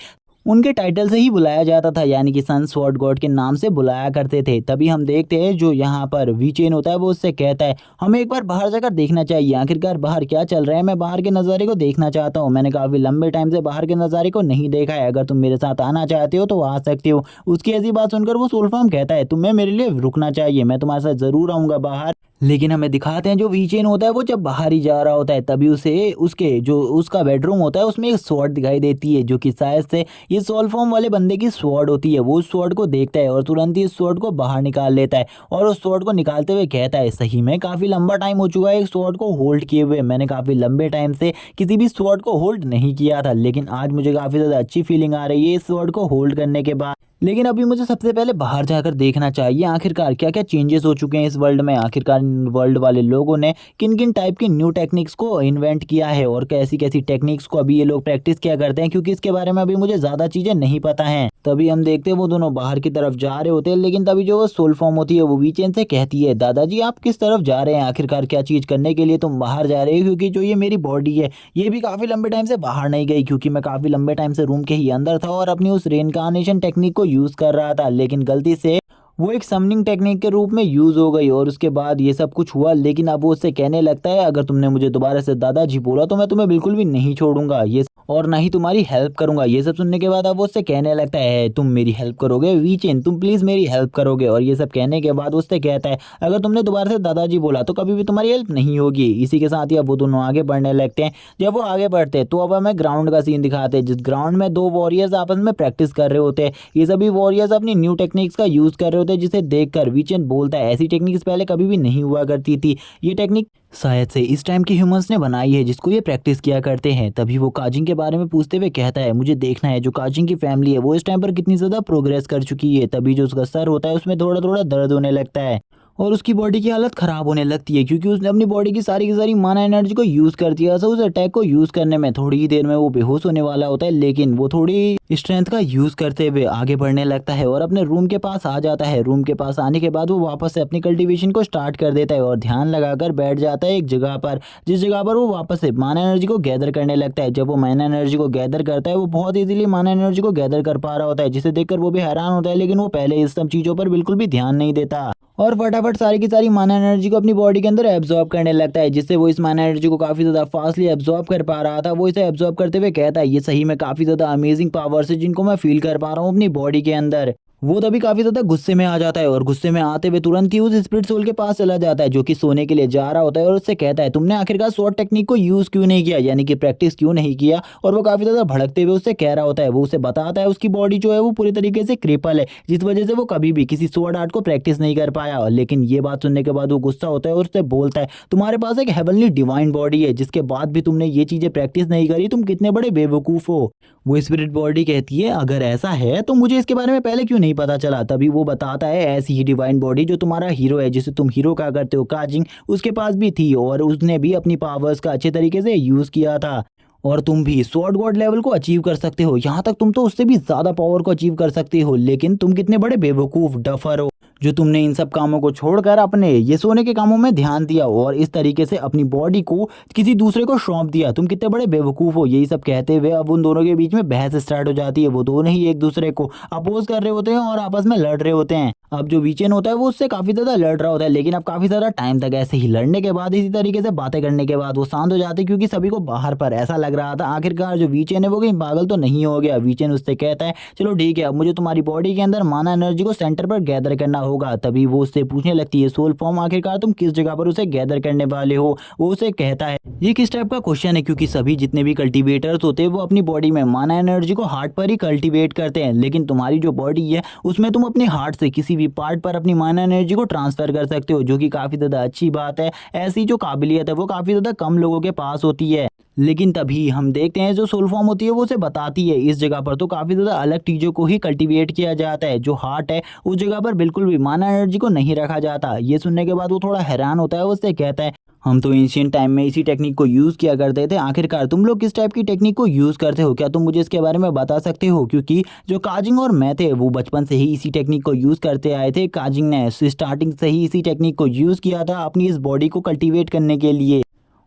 उनके टाइटल से ही बुलाया जाता था यानी कि सन स्वॉर्ड गॉड के नाम से बुलाया करते थे। तभी हम देखते हैं जो यहाँ पर वीचेन होता है वो उससे कहता है हमें एक बार बाहर जाकर देखना चाहिए, आखिरकार बाहर क्या चल रहा है, मैं बाहर के नज़ारे को देखना चाहता हूँ, मैंने काफ़ी लंबे टाइम से बाहर के नज़ारे को नहीं देखा है, अगर तुम मेरे साथ आना चाहते हो तो आ सकते हो। उसकी ऐसी बात सुनकर वो सोल्फाम कहता है तुम्हें मेरे लिए रुकना चाहिए, मैं तुम्हारे साथ ज़रूर आऊँगा बाहर। लेकिन हमें दिखाते हैं जो वीचेन होता है वो जब बाहर ही जा रहा होता है तभी उसे उसके जो उसका बेडरूम होता है उसमें एक स्वॉर्ड दिखाई देती है जो कि शायद से ये सोल फॉर्म वाले बंदे की स्वॉर्ड होती है। वो उस स्वॉर्ड को देखता है और तुरंत ही उस स्वॉर्ड को बाहर निकाल लेता है और उस स्वॉर्ड को निकालते हुए कहता है सही में काफ़ी लंबा टाइम हो चुका है एक स्वॉर्ड को होल्ड किए हुए, मैंने काफ़ी लंबे टाइम से किसी भी स्वॉर्ड को होल्ड नहीं किया था, लेकिन आज मुझे काफ़ी ज़्यादा अच्छी फीलिंग आ रही है इस स्वॉर्ड को होल्ड करने के बाद। लेकिन अभी मुझे सबसे पहले बाहर जाकर देखना चाहिए आखिरकार क्या क्या चेंजेस हो चुके हैं इस वर्ल्ड में, आखिरकार वर्ल्ड वाले लोगों ने किन किन टाइप की न्यू टेक्निक्स को इन्वेंट किया है और कैसी कैसी टेक्निक्स को अभी ये लोग प्रैक्टिस किया करते हैं, क्योंकि इसके बारे में अभी मुझे ज़्यादा चीज़ें नहीं पता हैं। तभी हम देखते हैं वो दोनों बाहर की तरफ जा रहे होते हैं, लेकिन तभी जो वो सोल फॉर्म होती है वो वीचेन से कहती है दादाजी आप किस तरफ जा रहे हैं, आखिरकार क्या चीज़ करने के लिए तुम बाहर जा रहे हो, क्योंकि जो ये मेरी बॉडी है ये भी काफ़ी लंबे टाइम से बाहर नहीं गई क्योंकि मैं काफ़ी लंबे टाइम से रूम के ही अंदर था और अपनी उस रेनकार्नेशन टेक्निक को यूज़ कर रहा था, लेकिन गलती से वो एक समनिंग टेक्निक के रूप में यूज हो गई और उसके बाद ये सब कुछ हुआ। लेकिन अब वो उससे कहने लगता है अगर तुमने मुझे दोबारा से दादाजी बोला तो मैं तुम्हें बिल्कुल भी नहीं छोड़ूंगा ये और ना ही तुम्हारी हेल्प करूंगा। ये सब सुनने के बाद अब वो उससे कहने लगता है तुम मेरी हेल्प करोगे वीचेन, तुम प्लीज मेरी हेल्प करोगे। और ये सब कहने के बाद उससे कहता है अगर तुमने दोबारा से दादाजी बोला तो कभी भी तुम्हारी हेल्प नहीं होगी। इसी के साथ ही अब वो दोनों आगे बढ़ने लगते हैं। जब वो आगे बढ़ते हैं तो अब हमें ग्राउंड का सीन दिखाते हैं जिस ग्राउंड में दो वॉरियर्स आपस में प्रैक्टिस कर रहे होते हैं। ये सभी वॉरियर्स अपनी न्यू टेक्निक्स का यूज कर रहे होते हैं जिसे देखकर वीचेन बोलता है ऐसी टेक्निक्स पहले कभी भी नहीं हुआ करती थी। ये टेक्निक शायद से इस टाइम के ह्यूमंस ने बनाई है जिसको ये प्रैक्टिस किया करते हैं। तभी वो काजिंग के बारे में पूछते हुए कहता है मुझे देखना है जो काजिंग की फैमिली है वो इस टाइम पर कितनी ज़्यादा प्रोग्रेस कर चुकी है। तभी जो उसका सर होता है उसमें थोड़ा थोड़ा दर्द होने लगता है और उसकी बॉडी की हालत खराब होने लगती है क्योंकि उसने अपनी बॉडी की सारी माना एनर्जी को यूज कर दिया था। उस अटैक को यूज करने में थोड़ी ही देर में वो बेहोश होने वाला होता है लेकिन वो थोड़ी स्ट्रेंथ का यूज करते हुए आगे बढ़ने लगता है और अपने रूम के पास आ जाता है। रूम के पास आने के बाद वो वापस से अपनी कल्टीवेशन को स्टार्ट कर देता है और ध्यान लगाकर बैठ जाता है एक जगह पर जिस जगह पर वो वापस से माना एनर्जी को गैदर करने लगता है। जब वो माना एनर्जी को गैदर करता है वो बहुत इजीली माना एनर्जी को गैदर कर पा रहा होता है जिसे देखकर वो भी हैरान होता है। लेकिन वो पहले इस सब चीजों पर बिल्कुल भी ध्यान नहीं देता और फटाफट सारी की सारी माना एनर्जी को अपनी बॉडी के अंदर एब्जॉर्ब करने लगता है जिससे वो इस माना एनर्जी को काफी ज्यादा फास्टली एब्जॉर्ब कर पा रहा था। वो इसे एब्जॉर्ब करते हुए कहता है ये सही में काफी ज्यादा अमेजिंग पावर्स है जिनको मैं फील कर पा रहा हूँ अपनी बॉडी के अंदर। वो तभी काफी ज्यादा गुस्से में आ जाता है और गुस्से में आते हुए तुरंत ही उस स्पिरिट सोल के पास चला जाता है जो कि सोने के लिए जा रहा होता है और उससे कहता है तुमने आखिरकार शॉर्ट टेक्निक को यूज क्यों नहीं किया, यानी कि प्रैक्टिस क्यों नहीं किया। और वो काफी ज्यादा भड़कते हुए उससे कह रहा होता है, वो उसे बताता है उसकी बॉडी जो है वो पूरी तरीके से क्रिपल है जिस वजह से वो कभी भी किसी स्वॉर्ड आर्ट को प्रैक्टिस नहीं कर पाया। लेकिन ये बात सुनने के बाद वो गुस्सा होता है और उससे बोलता है तुम्हारे पास एक हेवनली डिवाइन बॉडी है जिसके बाद भी तुमने ये चीजें प्रैक्टिस नहीं करी, तुम कितने बड़े बेवकूफ हो। वो स्पिरिट बॉडी कहती है अगर ऐसा है तो मुझे इसके बारे में पहले क्यों नहीं पता चला। तभी वो बताता है ऐसी ही डिवाइन बॉडी जो तुम्हारा हीरो है जिसे तुम हीरो कहा करते हो काजिंग, उसके पास भी थी और उसने भी अपनी पावर्स का अच्छे तरीके से यूज किया था और तुम भी स्वॉर्ड गॉड लेवल को अचीव कर सकते हो। यहाँ तक तुम तो उससे भी ज्यादा पावर को अचीव कर सकते हो। लेकिन तुम कितने बड़े बेवकूफ डफर हो जो तुमने इन सब कामों को छोड़कर अपने ये सोने के कामों में ध्यान दिया और इस तरीके से अपनी बॉडी को किसी दूसरे को सौंप दिया। तुम कितने बड़े बेवकूफ हो। यही सब कहते हुए अब उन दोनों के बीच में बहस स्टार्ट हो जाती है। वो दोनों ही एक दूसरे को अपोज कर रहे होते हैं और आपस में लड़ रहे होते हैं। अब जो वीचेन होता है वो उससे काफी ज्यादा लड़ रहा होता है लेकिन अब काफी ज्यादा टाइम तक ऐसे ही लड़ने के बाद इसी तरीके से बातें करने के बाद वो शांत हो जाते क्योंकि सभी को बाहर पर ऐसा लग रहा था आखिरकार जो वीचेन है वो कहीं पागल तो नहीं हो गया। वीचेन उससे कहता है चलो ठीक है अब मुझे तुम्हारी बॉडी के अंदर माना एनर्जी को सेंटर पर गैदर करना होगा। तभी वो उससे पूछने लगती है सोल फॉर्म आखिरकार तुम किस जगह पर उसे गैदर करने वाले हो। वो उसे कहता है ये किस टाइप का क्वेश्चन है क्योंकि सभी जितने भी कल्टीवेटर्स होते हैं वो अपनी बॉडी में माना एनर्जी को हार्ट पर ही कल्टीवेट करते हैं लेकिन तुम्हारी जो बॉडी है उसमें तुम अपने हार्ट से किसी भी पार्ट पर अपनी माना एनर्जी को ट्रांसफर कर सकते हो जो कि काफी ज्यादा अच्छी बात है। ऐसी जो काबिलियत है वो काफी ज्यादा कम लोगों के पास होती है। लेकिन तभी हम देखते हैं जो सोल फॉर्म होती है वो उसे बताती है इस जगह पर तो काफी ज्यादा अलग चीजों को ही कल्टीवेट किया जाता है। जो हार्ट है उस जगह पर बिल्कुल भी माना एनर्जी को नहीं रखा जाता। ये सुनने के बाद वो थोड़ा हैरान होता है। उससे कहता है हम तो एंशिएंट टाइम में इसी टेक्निक को यूज किया करते थे, आखिरकार तुम लोग किस टाइप की टेक्निक को यूज करते हो, क्या तुम मुझे इसके बारे में बता सकते हो। क्योंकि जो काजिंग और मैं थे वो बचपन से ही इसी टेक्निक को यूज करते आए थे। काजिंग ने स्टार्टिंग से ही इसी टेक्निक को यूज किया था अपनी इस बॉडी को कल्टीवेट करने के लिए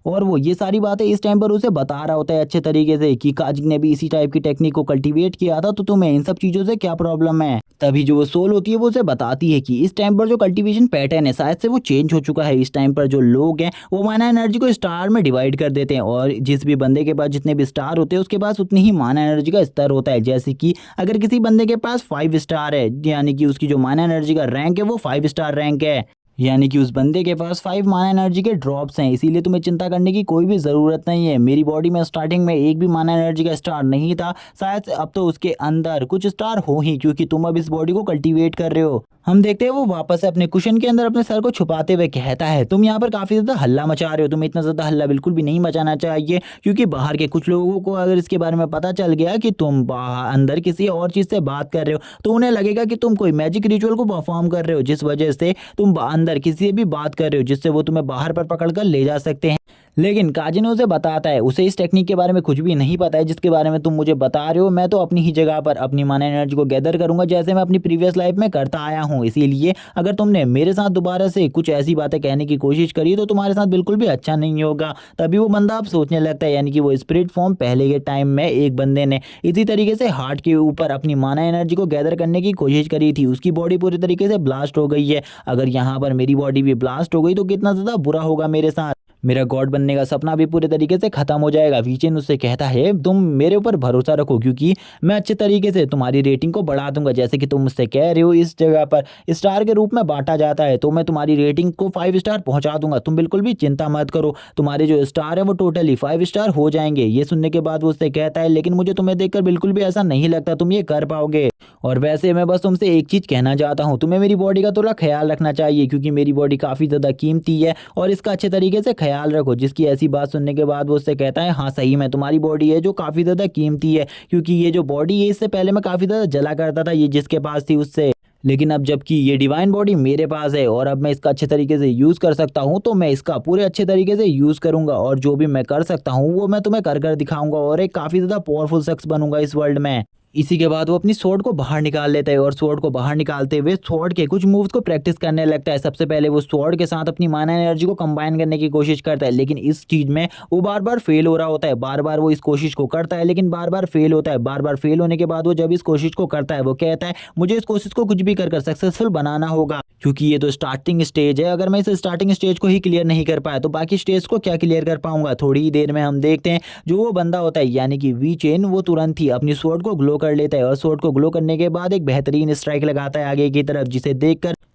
और वो ये सारी बातें इस टाइम पर उसे बता रहा होता है अच्छे तरीके से कि काजिंग ने भी इसी टाइप की टेक्निक को कल्टीवेट किया था तो तुम्हें इन सब चीज़ों से क्या प्रॉब्लम है। तभी जो वो सोल होती है वो उसे बताती है कि इस टाइम पर जो कल्टीवेशन पैटर्न है शायद से वो चेंज हो चुका है। इस टाइम पर जो लोग हैं वो माना एनर्जी को स्टार में डिवाइड कर देते हैं और जिस भी बंदे के पास जितने भी स्टार होते हैं उसके पास उतनी ही माना एनर्जी का स्तर होता है। जैसे कि अगर किसी बंदे के पास 5 स्टार है यानी कि उसकी जो माना एनर्जी का रैंक है वो 5 स्टार रैंक है, यानी कि उस बंदे के पास 5 माना एनर्जी के ड्रॉप्स हैं। इसीलिए तुम्हें चिंता करने की कोई भी ज़रूरत नहीं है। मेरी बॉडी में स्टार्टिंग में एक भी माना एनर्जी का स्टार नहीं था, शायद से अब तो उसके अंदर कुछ स्टार हो ही क्योंकि तुम अब इस बॉडी को कल्टीवेट कर रहे हो। हम देखते हैं वो वापस से अपने कुशन के अंदर अपने सर को छुपाते हुए कहता है तुम यहाँ पर काफ़ी ज़्यादा हल्ला मचा रहे हो। तुम्हें इतना ज़्यादा हल्ला बिल्कुल भी नहीं मचाना चाहिए क्योंकि बाहर के कुछ लोगों को अगर इसके बारे में पता चल गया कि तुम बाहर अंदर किसी और चीज़ से बात कर रहे हो तो उन्हें लगेगा कि तुम कोई मैजिक रिचुअल को परफॉर्म कर रहे हो जिस वजह से तुम अंदर किसी से भी बात कर रहे हो जिससे वो तुम्हें बाहर पर पकड़ कर ले जा सकते हैं। लेकिन काजिन उसे बताता है उसे इस टेक्निक के बारे में कुछ भी नहीं पता है जिसके बारे में तुम मुझे बता रहे हो। मैं तो अपनी ही जगह पर अपनी माना एनर्जी को गैदर करूंगा जैसे मैं अपनी प्रीवियस लाइफ में करता आया हूँ। इसीलिए अगर तुमने मेरे साथ दोबारा से कुछ ऐसी बातें कहने की कोशिश करी तो तुम्हारे साथ बिल्कुल भी अच्छा नहीं होगा। तभी वो बंदा अब सोचने लगता है, यानी कि वो स्पिरिट फॉर्म पहले के टाइम में एक बंदे ने इसी तरीके से हार्ट के ऊपर अपनी माना एनर्जी को गैदर करने की कोशिश करी थी। उसकी बॉडी पूरी तरीके से ब्लास्ट हो गई है। अगर यहाँ पर मेरी बॉडी भी ब्लास्ट हो गई तो कितना ज़्यादा बुरा होगा मेरे साथ। मेरा गॉड बनने का सपना भी पूरे तरीके से खत्म हो जाएगा। वीचेन उससे कहता है तुम मेरे ऊपर भरोसा रखो क्योंकि मैं अच्छे तरीके से तुम्हारी रेटिंग को बढ़ा दूंगा। जैसे कि तुम मुझसे कह रहे हो इस जगह पर स्टार के रूप में बांटा जाता है तो मैं तुम्हारी रेटिंग को 5 स्टार पहुंचा दूंगा। तुम बिल्कुल भी चिंता मत करो, तुम्हारे जो स्टार है वो टोटली 5 स्टार हो जाएंगे। ये सुनने के बाद वो उससे कहता है लेकिन मुझे तुम्हें देखकर बिल्कुल भी ऐसा नहीं लगता तुम ये कर पाओगे। और वैसे मैं बस तुमसे एक चीज़ कहना चाहता हूँ, तुम्हें मेरी बॉडी का थोड़ा ख्याल रखना चाहिए क्योंकि मेरी बॉडी काफ़ी ज़्यादा कीमती है और इसका अच्छे तरीके से ख्याल रखो। जिसकी ऐसी बात सुनने के बाद वो उससे कहता है हाँ सही में तुम्हारी बॉडी है जो काफ़ी ज़्यादा कीमती है क्योंकि ये जो बॉडी है इससे पहले मैं काफ़ी ज़्यादा जला करता था ये जिसके पास थी उससे। लेकिन अब जबकि ये डिवाइन बॉडी मेरे पास है और अब मैं इसका अच्छे तरीके से यूज़ कर सकता हूँ तो मैं इसका पूरे अच्छे तरीके से यूज़ करूँगा और जो भी मैं कर सकता हूँ वो मैं तुम्हें कर कर दिखाऊंगा और एक काफ़ी ज़्यादा पावरफुल शख्स बनूंगा इस वर्ल्ड में। इसी के बाद वो अपनी स्वॉर्ड को बाहर निकाल लेता है और स्वॉर्ड को बाहर निकालते हुए स्वॉर्ड के कुछ मूव्स को प्रैक्टिस करने लगता है। सबसे पहले वो स्वॉर्ड के साथ अपनी माना एनर्जी को कंबाइन करने की कोशिश करता है लेकिन इस चीज़ में वो बार बार फेल हो रहा होता है। बार बार वो इस कोशिश को करता है लेकिन बार बार फेल होता है। बार बार फेल होने के बाद वो जब इस कोशिश को करता है वो कहता है मुझे इस कोशिश को कुछ भी कर सक्सेसफुल बनाना होगा क्योंकि ये तो स्टार्टिंग स्टेज है। अगर मैं इस स्टार्टिंग स्टेज को ही क्लियर नहीं कर पाया तो बाकी स्टेज को क्या क्लियर कर पाऊंगा। थोड़ी ही देर में हम देखते हैं जो वो बंदा होता है यानी कि वीचेन वो तुरंत ही अपनी स्वॉर्ड को ग्लो कर लेता है और स्वॉर्ड को ग्लो करने के बाद एक बेहतरीन स्ट्राइक लगाता है आगे की तरफ जिसे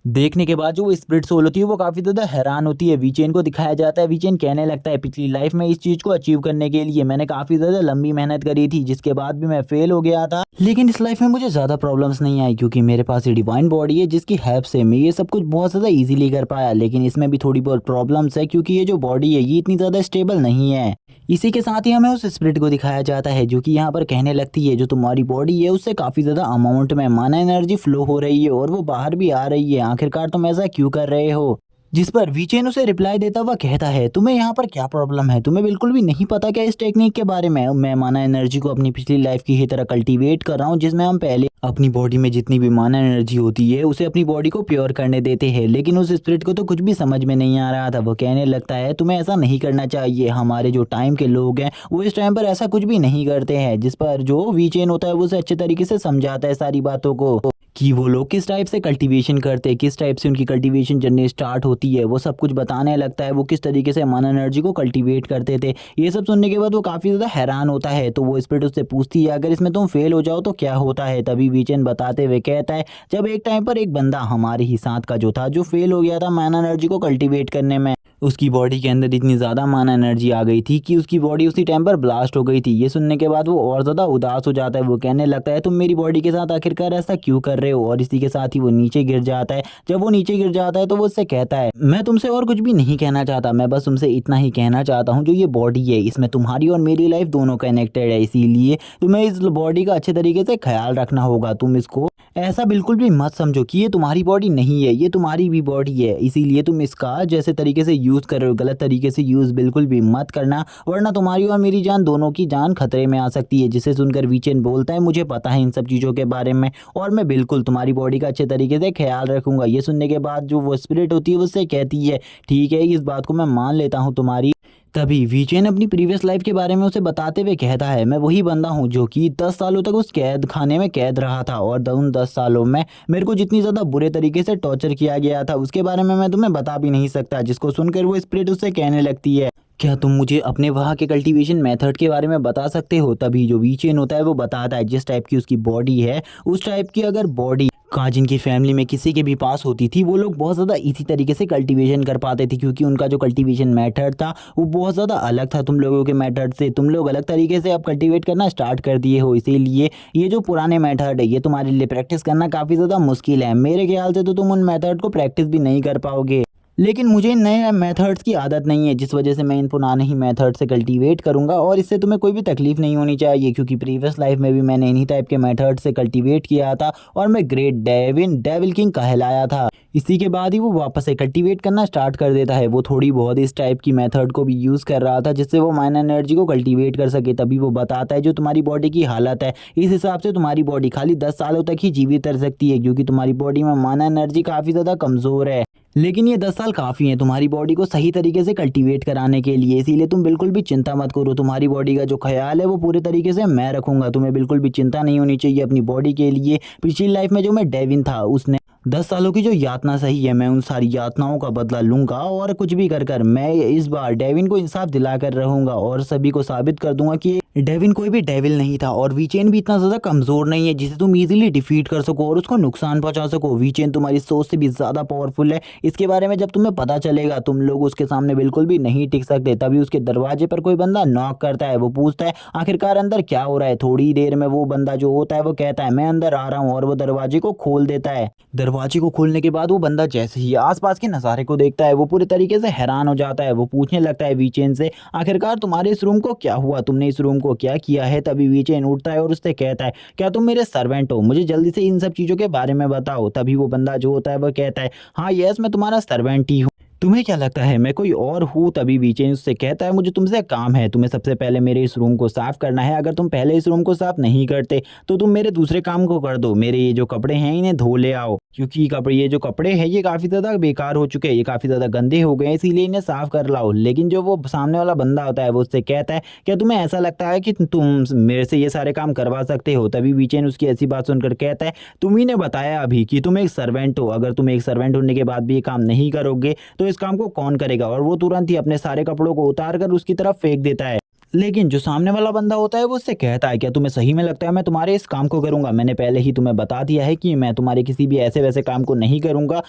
देखने के बाद जो वो स्पिरिट सोल होती है वो काफ़ी ज़्यादा हैरान होती है। वीचेन को दिखाया जाता है, वीचेन कहने लगता है पिछली लाइफ में इस चीज़ को अचीव करने के लिए मैंने काफ़ी ज़्यादा लंबी मेहनत करी थी जिसके बाद भी मैं फेल हो गया था लेकिन इस लाइफ में मुझे ज़्यादा प्रॉब्लम्स नहीं आई क्योंकि मेरे पास ये डिवाइन बॉडी है जिसकी हेल्प से मैं ये सब कुछ बहुत ज़्यादा ईजिली कर पाया। लेकिन इसमें भी थोड़ी बहुत प्रॉब्लम्स है क्योंकि ये जो बॉडी है ये इतनी ज़्यादा स्टेबल नहीं है। इसी के साथ ही हमें उस स्पिरिट को दिखाया जाता है जो कि यहाँ पर कहने लगती है जो तुम्हारी बॉडी है उससे काफ़ी ज़्यादा अमाउंट में माना एनर्जी फ्लो हो रही है और वो बाहर भी आ रही है, आखिरकार तुम ऐसा क्यों कर रहे हो। जिस पर वीचेन उसे रिप्लाई देता हुआ कहता है तुम्हें यहाँ पर क्या प्रॉब्लम है, तुम्हें बिल्कुल भी नहीं पता क्या इस टेक्निक के बारे में। मैं माना एनर्जी को अपनी पिछली लाइफ की ही तरह कल्टीवेट कर रहा हूँ जिसमें हम पहले अपनी बॉडी में जितनी भी माना एनर्जी होती है उसे अपनी बॉडी को प्योर करने देते हैं। लेकिन उस स्पिरिट को तो कुछ भी समझ में नहीं आ रहा था। वो कहने लगता है तुम्हें ऐसा नहीं करना चाहिए, हमारे जो टाइम के लोग हैं वो इस टाइम पर ऐसा कुछ भी नहीं करते हैं। जिस पर जो वीचेन होता है वो उसे अच्छे तरीके से समझाता है सारी बातों को कि वो लोग किस टाइप से कल्टीवेशन करते हैं, किस टाइप से उनकी कल्टीवेशन जर्नी स्टार्ट होती है, वो सब कुछ बताने लगता है। वो किस तरीके से माना एनर्जी को कल्टीवेट करते थे। ये सब सुनने के बाद वो काफ़ी ज़्यादा हैरान होता है। तो वो स्पिरिट उससे पूछती है अगर इसमें तुम फेल हो जाओ तो क्या होता है। तभी वीचेन बताते हुए कहता है जब एक टाइम पर एक बंदा हमारे ही साथ का जो था जो फेल हो गया था माना एनर्जी को कल्टीवेट करने में, उसकी बॉडी के अंदर इतनी ज़्यादा माना एनर्जी आ गई थी कि उसकी बॉडी उसी टाइम पर ब्लास्ट हो गई थी। ये सुनने के बाद वो और ज़्यादा उदास हो जाता है। वो कहने लगता है तुम मेरी बॉडी के साथ आखिरकार ऐसा क्यों कर रहे हो। और इसी के साथ ही वो नीचे गिर जाता है। जब वो नीचे गिर जाता है तो वो उससे कहता है मैं तुमसे और कुछ भी नहीं कहना चाहता, मैं बस तुमसे इतना ही कहना चाहता हूँ जो ये बॉडी है इसमें तुम्हारी और मेरी लाइफ दोनों कनेक्टेड है, इसीलिए तुम्हें इस बॉडी का अच्छे तरीके से ख्याल रखना होगा। तुम इसको ऐसा बिल्कुल भी मत समझो कि ये तुम्हारी बॉडी नहीं है, ये तुम्हारी भी बॉडी है। इसीलिए तुम इसका जैसे तरीके से यूज़ कर रहे हो गलत तरीके से यूज़ बिल्कुल भी मत करना वरना तुम्हारी और मेरी जान दोनों की जान खतरे में आ सकती है। जिसे सुनकर वीचेन बोलता है मुझे पता है इन सब चीज़ों के बारे में और मैं बिल्कुल तुम्हारी बॉडी का अच्छे तरीके से ख्याल रखूंगा। ये सुनने के बाद जो वो स्पिरिट होती है उससे कहती है ठीक है इस बात को मैं मान लेता हूँ तुम्हारी। तभी वीचेन अपनी प्रीवियस लाइफ के बारे में उसे बताते हुए कहता है मैं वही बंदा हूँ जो कि 10 सालों तक उस कैद खाने में कैद रहा था और उन 10 सालों में मेरे को जितनी ज़्यादा बुरे तरीके से टॉर्चर किया गया था उसके बारे में मैं तुम्हें बता भी नहीं सकता। जिसको सुनकर वो स्पिरिट उससे कहने लगती है क्या तुम मुझे अपने वहाँ के कल्टीवेशन मेथड के बारे में बता सकते हो। तभी जो वीचेन होता है वो बताता है जिस टाइप की उसकी बॉडी है उस टाइप की अगर बॉडी काजिन की फैमिली में किसी के भी पास होती थी वो लोग बहुत ज़्यादा इसी तरीके से कल्टीवेशन कर पाते थे क्योंकि उनका जो कल्टीवेशन मेथड था वो बहुत ज़्यादा अलग था तुम लोगों के मेथड से। तुम लोग अलग तरीके से अब कल्टीवेट करना स्टार्ट कर दिए हो, इसीलिए ये जो पुराने मेथड है ये तुम्हारे लिए प्रैक्टिस करना काफ़ी ज़्यादा मुश्किल है। मेरे ख्याल से तो तुम उन मेथड को प्रैक्टिस भी नहीं कर पाओगे। लेकिन मुझे नए मेथड्स की आदत नहीं है, जिस वजह से मैं इन पुराने ही मेथड से कल्टीवेट करूँगा और इससे तुम्हें कोई भी तकलीफ़ नहीं होनी चाहिए, क्योंकि प्रीवियस लाइफ में भी मैंने इन्हीं टाइप के मेथड से कल्टीवेट किया था और मैं ग्रेट डेविल किंग कहलाया था। इसी के बाद ही वो वापस से कल्टीवेट करना स्टार्ट कर देता है। वो थोड़ी बहुत इस टाइप की मेथड को भी यूज़ कर रहा था जिससे वो माइनर एनर्जी को कल्टीवेट कर सके। तभी वो बताता है जो तुम्हारी बॉडी की हालत है, इस हिसाब से तुम्हारी बॉडी खाली 10 सालों तक ही जीवित रह सकती है, क्योंकि तुम्हारी बॉडी में माइनर एनर्जी काफ़ी ज़्यादा कमज़ोर है। लेकिन ये 10 साल काफ़ी हैं तुम्हारी बॉडी को सही तरीके से कल्टीवेट कराने के लिए, इसीलिए तुम बिल्कुल भी चिंता मत करो। तुम्हारी बॉडी का जो ख्याल है वो पूरे तरीके से मैं रखूँगा। तुम्हें बिल्कुल भी चिंता नहीं होनी चाहिए अपनी बॉडी के लिए। पिछली लाइफ में जो मैं डेविन था, उसने 10 सालों की जो यातना सही है, मैं उन सारी यातनाओं का बदला लूँगा और कुछ भी कर मैं इस बार डेविन को इंसाफ दिलाकर रहूँगा और सभी को साबित कर दूँगा कि डेविन कोई भी डेविल नहीं था और वीचेन भी इतना ज़्यादा कमज़ोर नहीं है जिसे तुम इजीली डिफीट कर सको और उसको नुकसान पहुंचा सको। वीचेन तुम्हारी सोच से भी ज़्यादा पावरफुल है। इसके बारे में जब तुम्हें पता चलेगा, तुम लोग उसके सामने बिल्कुल भी नहीं टिक सकते। तभी उसके दरवाजे पर कोई बंदा नॉक करता है। वो पूछता है आखिरकार अंदर क्या हो रहा है। थोड़ी देर में वो बंदा जो होता है वो कहता है मैं अंदर आ रहा हूँ और वो दरवाजे को खोल देता है। दरवाजे को खोलने के बाद वो बंदा जैसे ही आसपास के नज़ारे को देखता है वो पूरे तरीके से हैरान हो जाता है। वो पूछने लगता है वीचेन से आखिरकार तुम्हारे इस रूम को क्या हुआ, तुमने इस रूम को क्या किया है। तभी वीचेन उठता है और उससे कहता है क्या तुम मेरे सर्वेंट हो, मुझे जल्दी से इन सब चीज़ों के बारे में बताओ। तभी वो बंदा जो होता है वो कहता है हाँ यस, मैं तुम्हारा सर्वेंट ही हूँ, तुम्हें क्या लगता है मैं कोई और हूँ। तभी वीचेन उससे कहता है मुझे तुमसे काम है, तुम्हें सबसे पहले मेरे इस रूम को साफ़ करना है। अगर तुम पहले इस रूम को साफ़ नहीं करते तो तुम मेरे दूसरे काम को कर दो, मेरे ये जो कपड़े हैं इन्हें धो ले आओ, क्योंकि ये जो कपड़े हैं ये काफ़ी ज़्यादा बेकार हो चुके हैं, ये काफ़ी ज़्यादा गंदे हो गए हैं, इसीलिए इन्हें साफ़ कर लाओ। लेकिन जो वो सामने वाला बंदा होता है वो उससे कहता है क्या तुम्हें ऐसा लगता है कि तुम मेरे से ये सारे काम करवा सकते हो। तभी वीचेन उसकी ऐसी बात सुनकर कहता है तुम ही ने बताया अभी कि तुम एक सर्वेंट हो, अगर तुम एक सर्वेंट होने के बाद भी ये काम नहीं करोगे तो इस काम को कौन करेगा। और वो तुरंत ही अपने सारे कपड़ों को उतार कर उसकी तरफ फेंक देता है। लेकिन जो सामने वाला बंदा होता है वो उससे कहता है क्या तुम्हें सही में लगता है मैं तुम्हारे इस काम को करूंगा। मैंने पहले ही तुम्हें बता दिया है कि मैं तुम्हारे किसी भी ऐसे वैसे काम को नहीं करूंगा,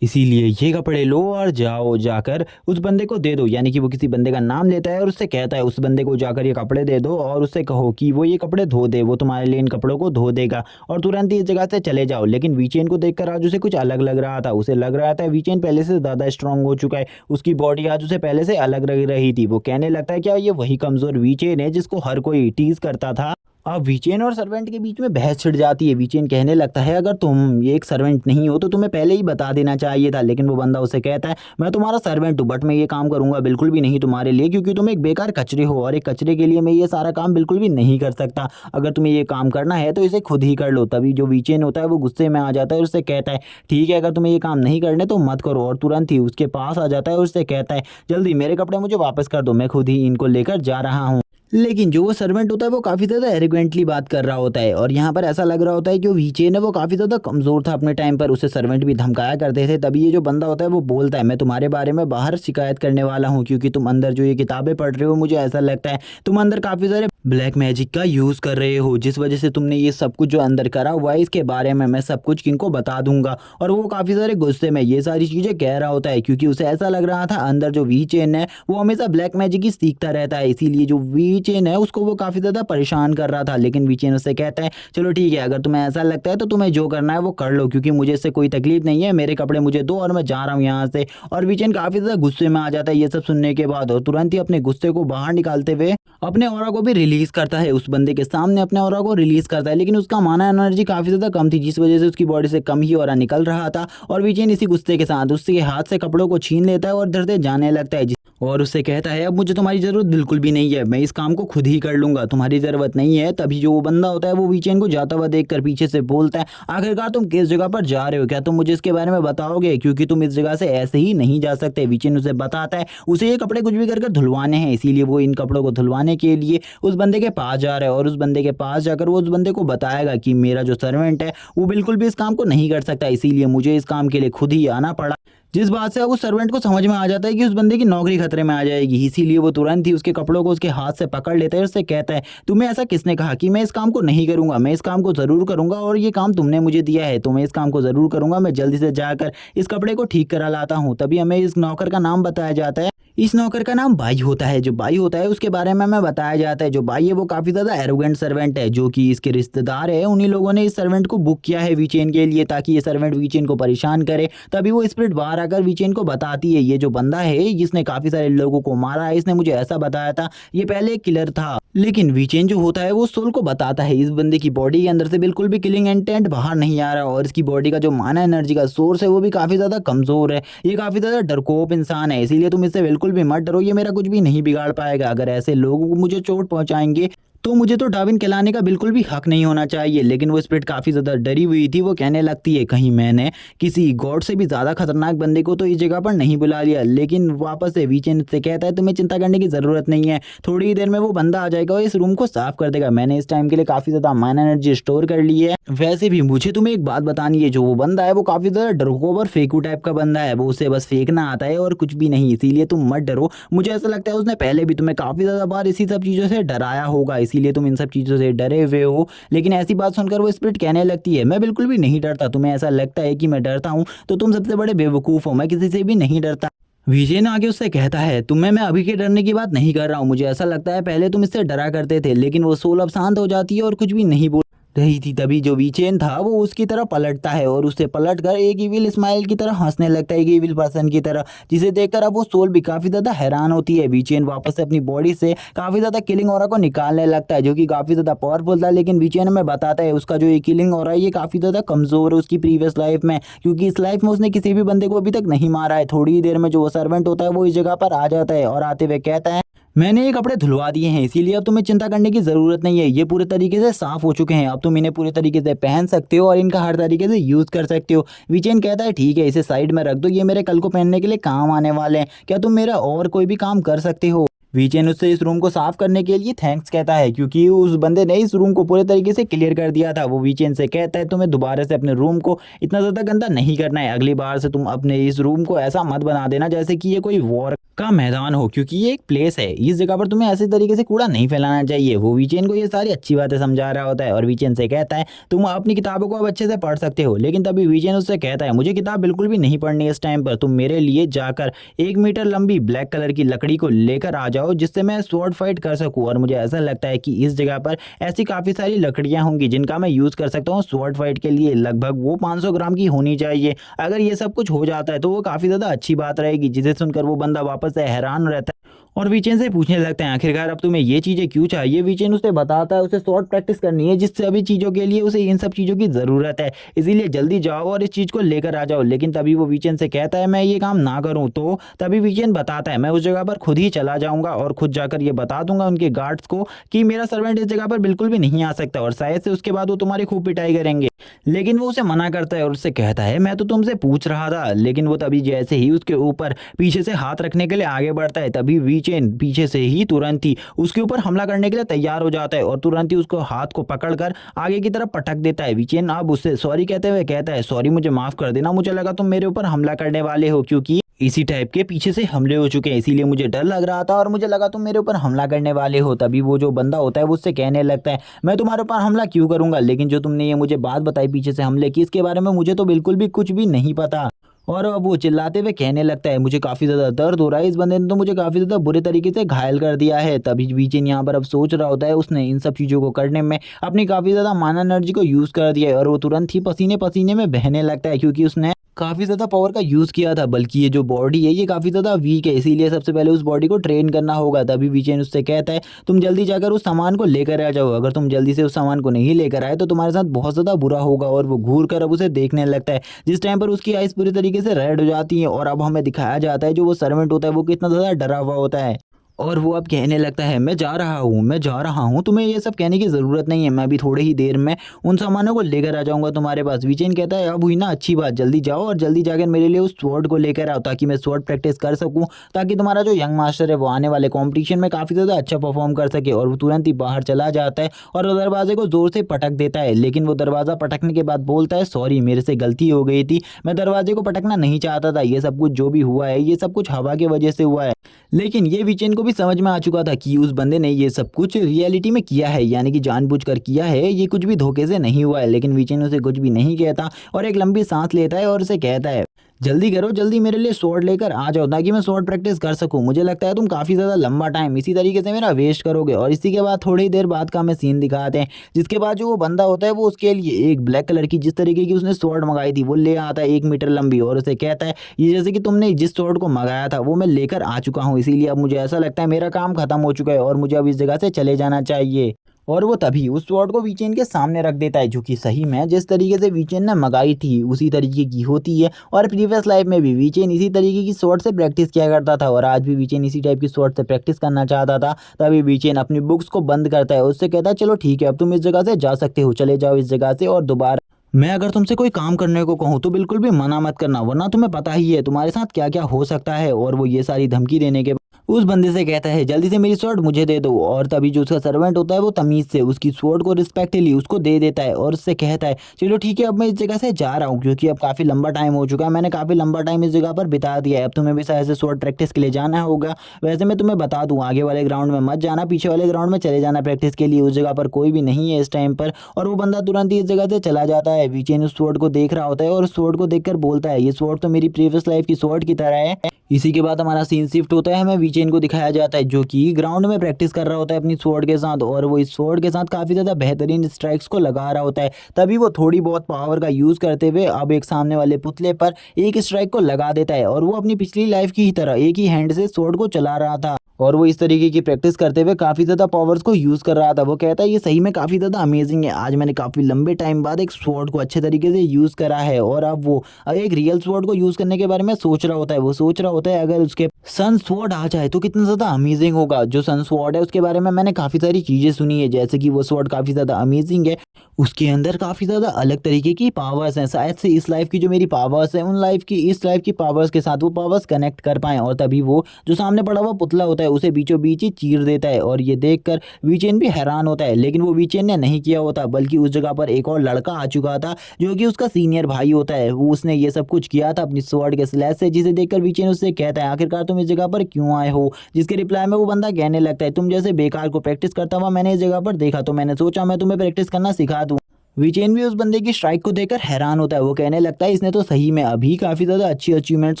इसीलिए ये कपड़े लो और जाओ जाकर उस बंदे को दे दो। यानी कि वो किसी बंदे का नाम लेता है और उससे कहता है उस बंदे को जाकर ये कपड़े दे दो और उससे कहो कि वो ये कपड़े धो दे, वो तुम्हारे लिए इन कपड़ों को धो देगा और तुरंत ही इस जगह से चले जाओ। लेकिन वीचेन को देखकर आज उसे कुछ अलग लग रहा था। उसे लग रहा था वीचेन पहले से ज़्यादा स्ट्रांग हो चुका है, उसकी बॉडी आज उसे पहले से अलग लग रही थी। वो कहने लगता है क्या ये वही कमज़ोर वीचेन है जिसको हर कोई टीज करता था। अब वीचेन और सर्वेंट के बीच में बहस छिड़ जाती है। वीचेन कहने लगता है अगर तुम ये एक सर्वेंट नहीं हो तो तुम्हें पहले ही बता देना चाहिए था। लेकिन वो बंदा उसे कहता है मैं तुम्हारा सर्वेंट हूँ बट मैं ये काम करूंगा बिल्कुल भी नहीं तुम्हारे लिए, क्योंकि तुम एक बेकार कचरे हो और एक कचरे के लिए मैं ये सारा काम बिल्कुल भी नहीं कर सकता। अगर तुम्हें ये काम करना है तो इसे खुद ही कर लो। तभी जो वीचेन होता है वो गुस्से में आ जाता है और उससे कहता है ठीक है अगर तुम्हें ये काम नहीं करने तो मत करो, और तुरंत ही उसके पास आ जाता है और उससे कहता है जल्दी मेरे कपड़े मुझे वापस कर दो, मैं खुद ही इनको लेकर जा रहा हूँ। लेकिन जो वो सर्वेंट होता है वो काफ़ी ज़्यादा एरोगेंटली बात कर रहा होता है और यहाँ पर ऐसा लग रहा होता है कि जो वीचेन है वो काफ़ी ज़्यादा कमज़ोर था अपने टाइम पर, उसे सर्वेंट भी धमकाया करते थे। तभी ये जो बंदा होता है वो बोलता है मैं तुम्हारे बारे में बाहर शिकायत करने वाला हूँ, क्योंकि तुम अंदर जो ये किताबें पढ़ रहे हो मुझे ऐसा लगता है तुम अंदर काफ़ी सारे ब्लैक मैजिक का यूज़ कर रहे हो, जिस वजह से तुमने ये सब कुछ जो अंदर करा हुआ है इसके बारे में मैं सब कुछ किंग को बता दूंगा। और वो काफ़ी सारे गुस्से में ये सारी चीज़ें कह रहा होता है, क्योंकि उसे ऐसा लग रहा था अंदर जो वीचेन है वो हमेशा ब्लैक मैजिक ही सीखता रहता है, इसीलिए जो वीचेन है उसको वो काफ़ी ज़्यादा परेशान कर रहा था। लेकिन वीचेन उससे कहता है चलो ठीक है अगर तुम्हें ऐसा लगता है तो तुम्हें जो करना है वो कर लो, क्योंकि मुझे इससे कोई तकलीफ नहीं है, मेरे कपड़े मुझे दो और मैं जा रहा हूँ यहाँ से। और वीचेन काफ़ी ज़्यादा गुस्से में आ जाता है ये सब सुनने के बाद और तुरंत ही अपने गुस्से को बाहर निकालते हुए अपने ऑरा को भी रिलीज़ करता है, उस बंदे के सामने अपने ऑरा को रिलीज़ करता है। लेकिन उसका माना एनर्जी काफ़ी ज़्यादा कम थी, जिस वजह से उसकी बॉडी से कम ही ऑरा निकल रहा था। और वीचेन इसी गुस्से के साथ उसके हाथ से कपड़ों को छीन लेता है और इधर से जाने लगता है और उससे कहता है अब मुझे तुम्हारी ज़रूरत बिल्कुल भी नहीं है, मैं इस काम को खुद ही कर लूँगा, तुम्हारी ज़रूरत नहीं है। तभी जो वो बंदा होता है वो वीचेन को जाता हुआ देखकर पीछे से बोलता है आखिरकार तुम किस जगह पर जा रहे हो, क्या तुम मुझे इसके बारे में बताओगे, क्योंकि तुम इस जगह से ऐसे ही नहीं जा सकते। वीचेन उसे बताता है उसे ये कपड़े कुछ भी करके धुलवाने हैं, इसीलिए वो इन कपड़ों को धुलवाने के लिए उस बंदे के पास जा रहा है और उस बंदे के पास जाकर वो उस बंदे को बताएगा कि मेरा जो सर्वेंट है वो बिल्कुल भी इस काम को नहीं कर सकता, इसीलिए मुझे इस काम के लिए खुद ही आना पड़ा। जिस बात से अब उस सर्वेंट को समझ में आ जाता है कि उस बंदे की नौकरी खतरे में आ जाएगी, इसीलिए वो तुरंत ही उसके कपड़ों को उसके हाथ से पकड़ लेता है और उससे कहता है तुम्हें ऐसा किसने कहा कि मैं इस काम को नहीं करूंगा, मैं इस काम को ज़रूर करूंगा और ये काम तुमने मुझे दिया है तो मैं इस काम को ज़रूर करूंगा, मैं जल्दी से जाकर इस कपड़े को ठीक करा लाता हूँ। तभी हमें इस नौकर का नाम बताया जाता है, इस नौकर का नाम बाई होता है। जो बाई होता है उसके बारे में हमें बताया जाता है, जो बाई है वो काफ़ी ज़्यादा एरोगेंट सर्वेंट है, जो कि इसके रिश्तेदार है। उन्हीं लोगों ने इस सर्वेंट को बुक किया है वीचेन के लिए, ताकि ये सर्वेंट वीचेन को परेशान करे। तभी वो स्पिरिट बाहर आकर वीचेन को बताती है, ये जो बंदा है जिसने काफ़ी सारे लोगों को मारा है, इसने मुझे ऐसा बताया था, ये पहले एक किलर था। लेकिन वीचेन जो होता है वो सोल को बताता है, इस बंदे की बॉडी के अंदर से बिल्कुल भी किलिंग इंटेंट बाहर नहीं आ रहा, और इसकी बॉडी का जो माना एनर्जी का सोर्स है वो भी काफ़ी ज़्यादा कमज़ोर है। ये काफ़ी ज़्यादा डरपोक इंसान है, इसीलिए तुम इससे बिल्कुल भी मत डरो, ये मेरा कुछ भी नहीं बिगाड़ पाएगा। अगर ऐसे लोग मुझे चोट पहुंचाएंगे तो मुझे तो डाविन कहलाने का बिल्कुल भी हक नहीं होना चाहिए। लेकिन वो स्पिरिट काफ़ी ज़्यादा डरी हुई थी, वो कहने लगती है कहीं मैंने किसी गॉड से भी ज़्यादा खतरनाक बंदे को तो इस जगह पर नहीं बुला लिया। लेकिन वापस से वीचेन से कहता है तुम्हें चिंता करने की ज़रूरत नहीं है, थोड़ी ही देर में वो बंदा आ जाएगा और इस रूम को साफ कर देगा। मैंने इस टाइम के लिए काफ़ी ज़्यादा माइनर एनर्जी स्टोर कर ली है। वैसे भी मुझे तुम्हें एक बात बतानी है, जो वो बंदा है वो काफ़ी ज़्यादा डरपोक और फेकू टाइप का बंदा है, वो उसे बस फेंकना आता है और कुछ भी नहीं, इसीलिए तुम मत डरो। मुझे ऐसा लगता है उसने पहले भी तुम्हें काफ़ी ज़्यादा बार इसी सब चीज़ों से डराया होगा, इसीलिए तुम इन सब चीज़ों से डरे हुए हो। लेकिन ऐसी बात सुनकर वो स्पिरिट कहने लगती है मैं बिल्कुल भी नहीं डरता, तुम्हें ऐसा लगता है कि मैं डरता हूँ तो तुम सबसे बड़े बेवकूफ़ हो, मैं किसी से भी नहीं डरता। विजय ने आगे उससे कहता है तुम्हें मैं अभी के डरने की बात नहीं कर रहा हूँ, मुझे ऐसा लगता है पहले तुम इससे डरा करते थे, लेकिन वो सोल अब शांत हो जाती है और कुछ भी नहीं बोल रही थी। तभी जो वीचेन था वो उसकी तरफ पलटता है और उससे पलटकर एक इविल स्माइल की तरह हंसने लगता है, एक इविल पर्सन की तरह, जिसे देखकर अब वो सोल भी काफ़ी ज़्यादा हैरान होती है। वीचेन वापस से अपनी बॉडी से काफ़ी ज़्यादा किलिंग ऑरा को निकालने लगता है, जो कि काफ़ी ज़्यादा पावरफुल था। लेकिन वीचेन हमें बताता है उसका जो ये किलिंग ऑरा है ये काफ़ी ज़्यादा कमज़ोर है उसकी प्रीवियस लाइफ में, क्योंकि इस लाइफ में उसने किसी भी बंदे को अभी तक नहीं मारा है। थोड़ी ही देर में जो वो सर्वेंट होता है वो इस जगह पर आ जाता है और आते हुए कहता है मैंने ये कपड़े धुलवा दिए हैं, इसीलिए अब तुम्हें चिंता करने की ज़रूरत नहीं है, ये पूरे तरीके से साफ़ हो चुके हैं, अब तुम इन्हें पूरे तरीके से पहन सकते हो और इनका हर तरीके से यूज़ कर सकते हो। विचेन कहता है ठीक है, इसे साइड में रख दो, ये मेरे कल को पहनने के लिए काम आने वाले हैं, क्या तुम मेरा और कोई भी काम कर सकते हो। वीचेन उससे इस रूम को साफ करने के लिए थैंक्स कहता है, क्योंकि उस बंदे ने इस रूम को पूरे तरीके से क्लियर कर दिया था। वो वीचेन से कहता है तुम्हें दोबारा से अपने रूम को इतना ज़्यादा गंदा नहीं करना है, अगली बार से तुम अपने इस रूम को ऐसा मत बना देना जैसे कि ये कोई वॉर का मैदान हो, क्योंकि ये एक प्लेस है, इस जगह पर तुम्हें ऐसे तरीके से कूड़ा नहीं फैलाना चाहिए। वो वीचेन को ये सारी अच्छी बातें समझा रहा होता है और वीचेन से कहता है तुम अपनी किताबों को अब अच्छे से पढ़ सकते हो। लेकिन तभी वीचेन उससे कहता है मुझे किताब बिल्कुल भी नहीं पढ़नी है इस टाइम पर, तुम मेरे लिए जाकर 1 मीटर लंबी ब्लैक कलर की लकड़ी को लेकर आ जाओ, जिससे मैं स्वॉर्ड फाइट कर सकूं। और मुझे ऐसा लगता है कि इस जगह पर ऐसी काफ़ी सारी लकड़ियां होंगी जिनका मैं यूज़ कर सकता हूँ स्वॉर्ड फाइट के लिए, लगभग वो 500 ग्राम की होनी चाहिए। अगर ये सब कुछ हो जाता है तो वो काफ़ी ज़्यादा अच्छी बात रहेगी, जिसे सुनकर वो बंदा वापस से हैरान रहता है और वीचेन से पूछने लगते हैं आखिरकार अब तुम्हें ये चीज़ें क्यों चाहिए। वीचेन उसे बताता है उसे शॉर्ट प्रैक्टिस करनी है, जिस सभी चीज़ों के लिए उसे इन सब चीज़ों की ज़रूरत है, इसीलिए जल्दी जाओ और इस चीज़ को लेकर आ जाओ। लेकिन तभी वो वीचेन से कहता है मैं ये काम ना करूँ, तो तभी वीचेन बताता है मैं उस जगह पर खुद ही चला जाऊँगा और खुद जाकर ये बता दूंगा उनके गार्ड्स को कि मेरा सर्वेंट इस जगह पर बिल्कुल भी नहीं आ सकता, और शायद से उसके बाद वो तुम्हारी खूब पिटाई करेंगे। लेकिन वो उसे मना करता है और उससे कहता है मैं तो तुमसे पूछ रहा था। लेकिन वो तभी जैसे ही उसके ऊपर पीछे से हाथ रखने के लिए आगे बढ़ता है, तभी वीचेन पीछे से ही तुरंत ही उसके ऊपर हमला करने के लिए तैयार हो जाता है और तुरंत ही उसको हाथ को पकड़कर आगे की तरफ पटक देता है। वीचेन अब उससे सॉरी कहते हुए कहता है सॉरी, मुझे माफ कर देना, मुझे लगा तुम मेरे ऊपर हमला करने वाले हो, क्योंकि इसी टाइप के पीछे से हमले हो चुके हैं, इसीलिए मुझे डर लग रहा था और मुझे लगा तुम मेरे ऊपर हमला करने वाले हो। तभी वो जो बंदा होता है वो उससे कहने लगता है मैं तुम्हारे ऊपर हमला क्यों करूंगा, लेकिन जो तुमने ये मुझे बात बताई पीछे से हमले की, इसके बारे में मुझे तो बिल्कुल भी कुछ भी नहीं पता। और अब वो चिल्लाते हुए कहने लगता है मुझे काफ़ी ज़्यादा दर्द हो रहा है, इस बंदे ने तो मुझे काफ़ी ज़्यादा बुरे तरीके से घायल कर दिया है। तभी वीचेन यहाँ पर अब सोच रहा होता है उसने इन सब चीज़ों को करने में अपनी काफ़ी ज़्यादा माना एनर्जी को यूज़ कर दिया है और वो तुरंत ही पसीने पसीने में बहने लगता है, क्योंकि उसने काफ़ी ज़्यादा पावर का यूज़ किया था। बल्कि ये जो बॉडी है ये काफ़ी ज़्यादा वीक है, इसीलिए सबसे पहले उस बॉडी को ट्रेन करना होगा। तभी वीचेन उससे कहता है तुम जल्दी जाकर उस सामान को लेकर आ जाओ, अगर तुम जल्दी से उस सामान को नहीं लेकर आए तो तुम्हारे साथ बहुत ज़्यादा बुरा होगा। और वो घूर कर अब उसे देखने लगता है, जिस टाइम पर उसकी आइज़ पूरी तरीके से रेड हो जाती हैं और अब हमें दिखाया जाता है जो वो सर्वेंट होता है वो कितना ज़्यादा डरा हुआ होता है। और वो अब कहने लगता है मैं जा रहा हूँ, मैं जा रहा हूँ, तुम्हें ये सब कहने की ज़रूरत नहीं है, मैं भी थोड़ी ही देर में उन सामानों को लेकर आ जाऊँगा तुम्हारे पास। विचेन कहता है अब हुई ना अच्छी बात, जल्दी जाओ और जल्दी जाकर मेरे लिए उस स्वॉर्ड को लेकर आओ, ताकि मैं स्वॉर्ड प्रैक्टिस कर सकूँ, ताकि तुम्हारा जो यंग मास्टर है वो आने वाले कॉम्पिटिशन में काफ़ी ज़्यादा अच्छा परफॉर्म कर सके। और वो तुरंत ही बाहर चला जाता है और वो दरवाजे को ज़ोर से पटक देता है। लेकिन वो दरवाज़ा पटकने के बाद बोलता है सॉरी, मेरे से गलती हो गई थी, मैं दरवाजे को पटकना नहीं चाहता था, ये सब कुछ जो भी हुआ है ये सब कुछ हवा की वजह से हुआ है। लेकिन ये विचेन को भी समझ में आ चुका था कि उस बंदे ने ये सब कुछ रियलिटी में किया है, यानी कि जानबूझकर किया है, ये कुछ भी धोखे से नहीं हुआ है। लेकिन विचेन उसे कुछ भी नहीं कहता और एक लंबी सांस लेता है और उसे कहता है जल्दी करो, जल्दी मेरे लिए स्वॉर्ड लेकर आ जाओ ताकि मैं स्वॉर्ड प्रैक्टिस कर सकूं। मुझे लगता है तुम काफ़ी ज़्यादा लंबा टाइम इसी तरीके से मेरा वेस्ट करोगे। और इसी के बाद थोड़ी देर बाद का हमें सीन दिखाते हैं, जिसके बाद जो वो बंदा होता है वो उसके लिए एक ब्लैक कलर की जिस तरीके की उसने स्वॉर्ड मंगाई थी वो ले आता है 1 मीटर लंबी, और उसे कहता है ये जैसे कि तुमने जिस स्वॉर्ड को मंगाया था वो मैं लेकर आ चुका हूँ, इसीलिए अब मुझे ऐसा लगता है मेरा काम खत्म हो चुका है और मुझे अब इस जगह से चले जाना चाहिए। और वो तभी उस स्वॉर्ड को वीचेन के सामने रख देता है, जो कि सही में जिस तरीके से वीचेन ने मंगाई थी उसी तरीके की होती है। और प्रीवियस लाइफ में भी वीचेन इसी तरीके की स्वॉर्ड से प्रैक्टिस किया करता था और आज भी वीचेन इसी टाइप की स्वॉर्ड से प्रैक्टिस करना चाहता था। तभी वीचेन अपनी बुक्स को बंद करता है, उससे कहता है चलो ठीक है अब तुम इस जगह से जा सकते हो, चले जाओ इस जगह से, और दोबारा मैं अगर तुमसे कोई काम करने को कहूँ तो बिल्कुल भी मना मत करना, वरना तुम्हें पता ही है तुम्हारे साथ क्या क्या हो सकता है। और वो ये सारी धमकी देने के उस बंदे से कहता है जल्दी से मेरी स्वॉर्ड मुझे दे दो। और तभी जो उसका सर्वेंट होता है वो तमीज से उसकी स्वॉर्ड को रिस्पेक्टली उसको दे देता है और उससे कहता है चलो ठीक है अब मैं इस जगह से जा रहा हूँ, क्योंकि अब काफ़ी लंबा टाइम हो चुका है, मैंने काफ़ी लंबा टाइम इस जगह पर बिता दिया है, अब तुम्हें भी शायद से स्वॉर्ड प्रैक्टिस के लिए जाना होगा। वैसे मैं तुम्हें बता दूँ आगे वाले ग्राउंड में मत जाना, पीछे वाले ग्राउंड में चले जाना प्रैक्टिस के लिए, उस जगह पर कोई भी नहीं है इस टाइम पर। और वो बंदा तुरंत ही इस जगह से चला जाता है। वीचेन उस स्वॉर्ड को देख रहा होता है और उस स्वॉर्ड को देखकर बोलता है ये स्वॉर्ड तो मेरी प्रीवियस लाइफ की स्वॉर्ड की तरह है। इसी के बाद हमारा सीन शिफ्ट होता है, हमें वीचेन को दिखाया जाता है जो कि ग्राउंड में प्रैक्टिस कर रहा होता है अपनी स्वॉर्ड के साथ, और वो इस स्वॉर्ड के साथ काफ़ी ज़्यादा बेहतरीन स्ट्राइक्स को लगा रहा होता है। तभी वो थोड़ी बहुत पावर का यूज़ करते हुए अब एक सामने वाले पुतले पर एक स्ट्राइक को लगा देता है, और वो अपनी पिछली लाइफ की ही तरह एक ही हैंड से स्वॉर्ड को चला रहा था और वो इस तरीके की प्रैक्टिस करते हुए काफ़ी ज़्यादा पावर्स को यूज़ कर रहा था। वो कहता है ये सही में काफ़ी ज़्यादा अमेजिंग है, आज मैंने काफ़ी लंबे टाइम बाद एक स्वॉर्ड को अच्छे तरीके से यूज़ करा है। और अब वो एक रियल स्वॉर्ड को यूज़ करने के बारे में सोच रहा होता है। वो सोच रहा होता है अगर उसके सन स्वॉर्ड आ जाए तो कितना ज़्यादा अमेजिंग होगा। जो सन स्वॉर्ड है उसके बारे में मैंने काफ़ी सारी चीज़ें सुनी है, जैसे कि वो स्वॉर्ड काफ़ी ज़्यादा अमेजिंग है, उसके अंदर काफ़ी ज़्यादा अलग तरीके की पावर्स हैं, शायद से इस लाइफ की जो मेरी पावर्स हैं उन लाइफ की इस लाइफ की पावर्स के साथ वो पावर्स कनेक्ट कर पाएँ। और तभी वो जो सामने पड़ा हुआ पुतला होता है उसे बीचों बीच ही चीर देता है, और ये देखकर वीचेन भी हैरान होता है, लेकिन वो वीचेन ने नहीं किया होता, बल्कि उस जगह पर एक और लड़का आ चुका था जो कि उसका सीनियर भाई होता है। वो उसने ये सब कुछ किया था अपनी स्वॉर्ड के स्लैश से, जिसे देखकर वीचेन उससे कहता है आखिरकार तुम इस जगह पर क्यों आए हो। जिसके रिप्लाई में वो बंदा कहने लगता है तुम जैसे बेकार को प्रैक्टिस करता हुआ मैंने इस जगह पर देखा तो मैंने सोचा मैं तुम्हें प्रैक्टिस करना सिखा दूं। वीचेन भी उस बंदे की स्ट्राइक को देखकर हैरान होता है। वो कहने लगता है इसने तो सही में अभी काफ़ी ज़्यादा अच्छी अचीवमेंट्स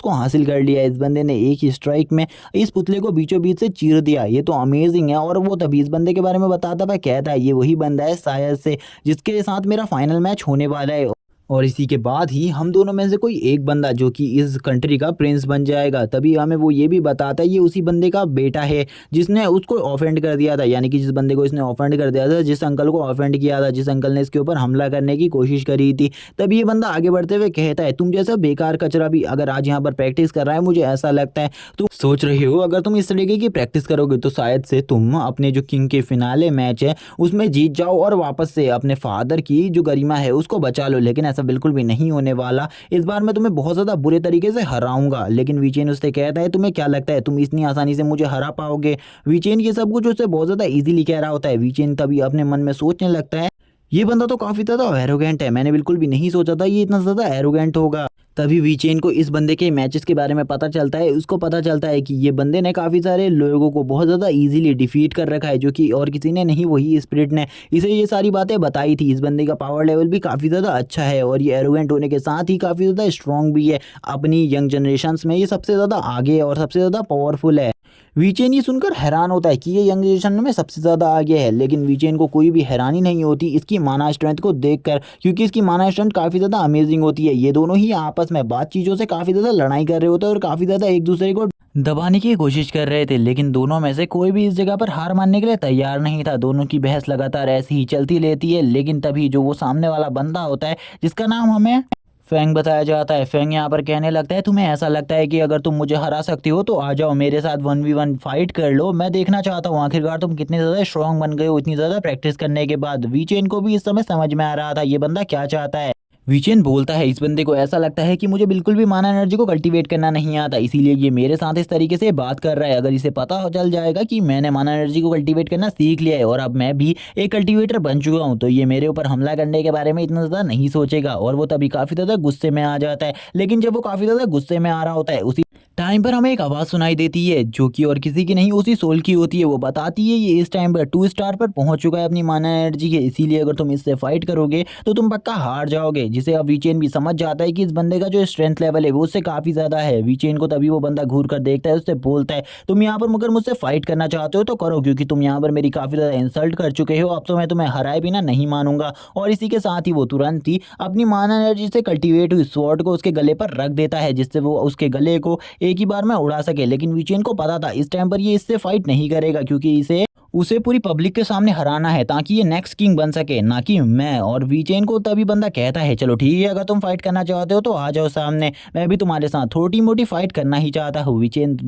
को हासिल कर लिया है, इस बंदे ने एक ही स्ट्राइक में इस पुतले को बीचों बीच से चीर दिया, ये तो अमेजिंग है। और वो तभी इस बंदे के बारे में बताता हुआ कहता है ये वही बंदा है शायद से जिसके साथ मेरा फाइनल मैच होने वाला है, और इसी के बाद ही हम दोनों में से कोई एक बंदा जो कि इस कंट्री का प्रिंस बन जाएगा। तभी हमें वो ये भी बताता है ये उसी बंदे का बेटा है जिसने उसको ऑफेंड कर दिया था, यानी कि जिस बंदे को इसने ऑफेंड कर दिया था, जिस अंकल को ऑफेंड किया था, जिस अंकल ने इसके ऊपर हमला करने की कोशिश करी थी। तभी ये बंदा आगे बढ़ते हुए कहता है तुम जैसा बेकार कचरा भी अगर आज यहाँ पर प्रैक्टिस कर रहा है, मुझे ऐसा लगता है तुम सोच रहे हो अगर तुम इस तरीके की प्रैक्टिस करोगे तो शायद से तुम अपने जो किंग के फिनाले मैच है उसमें जीत जाओ और वापस से अपने फादर की जो गरिमा है उसको बचा लो, लेकिन ऐसा बिल्कुल भी नहीं होने वाला, इस बार मैं तुम्हें बहुत ज़्यादा बुरे तरीके से हराऊंगा। लेकिन वीचेन उससे कहता है तुम्हें क्या लगता है तुम इतनी आसानी से मुझे हरा पाओगे। वीचेन ये सब कुछ उससे बहुत ज़्यादा इजीली कह रहा होता है। वीचेन तभी अपने मन में सोचने लगता है ये बंदा तो काफ़ी ज़्यादा एरोगेंट है, मैंने बिल्कुल भी नहीं सोचा था ये इतना ज़्यादा एरोगेंट होगा। तभी वीचेन को इस बंदे के मैचेस के बारे में पता चलता है, उसको पता चलता है कि ये बंदे ने काफ़ी सारे लोगों को बहुत ज़्यादा इजीली डिफीट कर रखा है, जो कि और किसी ने नहीं, वही स्पिरिट ने इसे ये सारी बातें बताई थी। इस बंदे का पावर लेवल भी काफ़ी ज़्यादा अच्छा है और ये एरोगेंट होने के साथ ही काफ़ी ज़्यादा स्ट्रॉन्ग भी है। अपनी यंग जनरेशन्स में ये सबसे ज़्यादा आगे है और सबसे ज़्यादा पावरफुल है। वीचेन ये सुनकर हैरान होता है कि ये यंग जनरेशन में सबसे ज़्यादा आगे है, लेकिन वीचेन को कोई भी हैरानी नहीं होती इसकी माना स्ट्रेंथ को देखकर, क्योंकि इसकी माना स्ट्रेंथ काफ़ी ज़्यादा अमेजिंग होती है। ये दोनों ही आपस में बात चीज़ों से काफ़ी ज़्यादा लड़ाई कर रहे होते हैं और काफ़ी ज़्यादा एक दूसरे को दबाने की कोशिश कर रहे थे, लेकिन दोनों में से कोई भी इस जगह पर हार मानने के लिए तैयार नहीं था। दोनों की बहस लगातार ऐसी ही चलती रहती है, लेकिन तभी जो वो सामने वाला बंदा होता है जिसका नाम हमें फेंग बताया जाता है, फेंग यहाँ पर कहने लगता है तुम्हें ऐसा लगता है कि अगर तुम मुझे हरा सकती हो तो आ जाओ मेरे साथ 1v1 फाइट कर लो, मैं देखना चाहता हूँ आखिरकार तुम कितने ज़्यादा स्ट्रांग बन गए हो इतनी ज़्यादा प्रैक्टिस करने के बाद। वीचेन को भी इस समय समझ में आ रहा था ये बंदा क्या चाहता है। वीचेन बोलता है इस बंदे को ऐसा लगता है कि मुझे बिल्कुल भी माना एनर्जी को कल्टीवेट करना नहीं आता, इसीलिए ये मेरे साथ इस तरीके से बात कर रहा है। अगर इसे पता चल जाएगा कि मैंने माना एनर्जी को कल्टीवेट करना सीख लिया है और अब मैं भी एक कल्टीवेटर बन चुका हूँ, तो ये मेरे ऊपर हमला करने के बारे में इतना ज़्यादा नहीं सोचेगा। और वो तभी काफ़ी ज़्यादा गुस्से में आ जाता है। लेकिन जब वो काफ़ी ज़्यादा गुस्से में आ रहा होता है उसी टाइम पर हमें एक आवाज़ सुनाई देती है जो कि और किसी की नहीं उसी सोल की होती है। वो बताती है ये इस टाइम पर 2 स्टार पर पहुंच चुका है अपनी माना एनर्जी के, इसीलिए अगर तुम इससे फाइट करोगे तो तुम पक्का हार जाओगे। जिसे अब वीचेन भी समझ जाता है कि इस बंदे का जो स्ट्रेंथ लेवल है वो उससे काफी ज्यादा है। वीचेन को तभी वो बंदा घूर कर देखता है, उससे बोलता है तुम यहाँ पर मगर मुझसे फाइट करना चाहते हो तो करो, क्योंकि तुम यहाँ पर मेरी काफी ज्यादा इंसल्ट कर चुके हो, अब तो मैं तुम्हें हराए बिना नहीं मानूंगा। और इसी के साथ ही वो तुरंत ही अपनी माना एनर्जी से कल्टीवेट हुई स्वॉर्ड को उसके गले पर रख देता है, जिससे वो उसके गले को एक ही बार में उड़ा सके। लेकिन वीचेन को पता था इस टाइम पर ये इससे फाइट नहीं करेगा, क्योंकि इसे उसे पूरी पब्लिक के सामने हराना है ताकि ये नेक्स्ट किंग बन सके, ना कि मैं। और वीचेन को तभी बंदा कहता है चलो ठीक है, अगर तुम फाइट करना चाहते हो तो आ जाओ सामने, मैं भी तुम्हारे साथ थोड़ी मोटी फाइट करना ही चाहता हूँ। वीचेन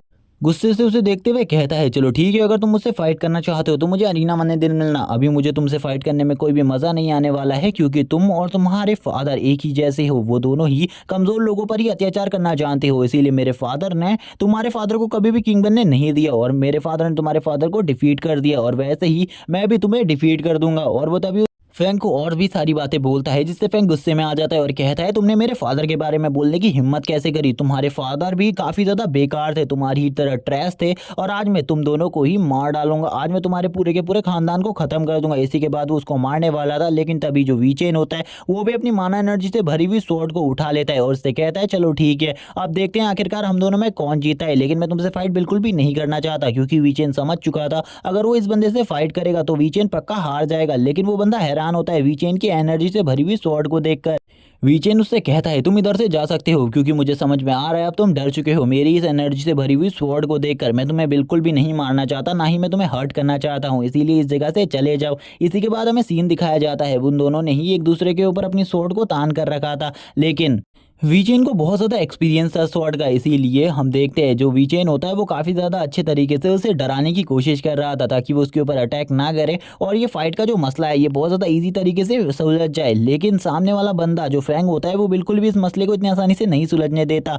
गुस्से से उसे देखते हुए कहता है चलो ठीक है, अगर तुम मुझसे फाइट करना चाहते हो तो मुझे अरीना में दिन मिलना, अभी मुझे तुमसे फाइट करने में कोई भी मजा नहीं आने वाला है, क्योंकि तुम और तुम्हारे फादर एक ही जैसे हो, वो दोनों ही कमजोर लोगों पर ही अत्याचार करना जानते हो। इसीलिए मेरे फादर ने तुम्हारे फादर को कभी भी किंग बनने नहीं दिया, और मेरे फादर ने तुम्हारे फादर को डिफीट कर दिया, और वैसे ही मैं भी तुम्हें डिफीट कर दूंगा। और वो तभी फैंग को और भी सारी बातें बोलता है, जिससे फैंग गुस्से में आ जाता है और कहता है तुमने मेरे फादर के बारे में बोलने की हिम्मत कैसे करी, तुम्हारे फादर भी काफी ज्यादा बेकार थे, तुम्हारी ही तरह ट्रैश थे, और आज मैं तुम दोनों को ही मार डालूंगा, आज मैं तुम्हारे पूरे के पूरे खानदान को खत्म कर दूंगा। इसी के बाद वो उसको मारने वाला था, लेकिन तभी जो वीचेन होता है वो भी अपनी माना एनर्जी से भरी हुई स्वॉर्ड को उठा लेता है और उससे कहता है चलो ठीक है, अब देखते हैं आखिरकार हम दोनों में कौन जीता है। लेकिन मैं तुमसे फाइट बिल्कुल भी नहीं करना चाहता, क्योंकि वीचेन समझ चुका था अगर वो इस बंदे से फाइट करेगा तो वीचेन पक्का हार जाएगा। लेकिन वो बंदा हैरान होता है वीचेन की एनर्जी से भरी हुई स्वॉर्ड को देखकर। वीचेन उससे कहता है तुम इधर से जा सकते हो, क्योंकि मुझे समझ में आ रहा है अब तुम डर चुके हो मेरी इस एनर्जी से भरी हुई स्वॉर्ड को देखकर। मैं तुम्हें बिल्कुल भी नहीं मारना चाहता, ना ही मैं तुम्हें हर्ट करना चाहता हूँ, इसीलिए इस जगह से चले जाओ। इसी के बाद हमें सीन दिखाया जाता है उन दोनों ने ही एक दूसरे के ऊपर अपनी स्वॉर्ड को तान कर रखा था, लेकिन वीचेन को बहुत ज़्यादा एक्सपीरियंस था स्वॉर्ड का, इसीलिए हम देखते हैं जो वीचेन होता है वो काफ़ी ज़्यादा अच्छे तरीके से उसे डराने की कोशिश कर रहा था ताकि वो उसके ऊपर अटैक ना करे और ये फाइट का जो मसला है ये बहुत ज़्यादा इजी तरीके से सुलझ जाए। लेकिन सामने वाला बंदा जो फैंग होता है वो बिल्कुल भी इस मसले को इतनी आसानी से नहीं सुलझने देता,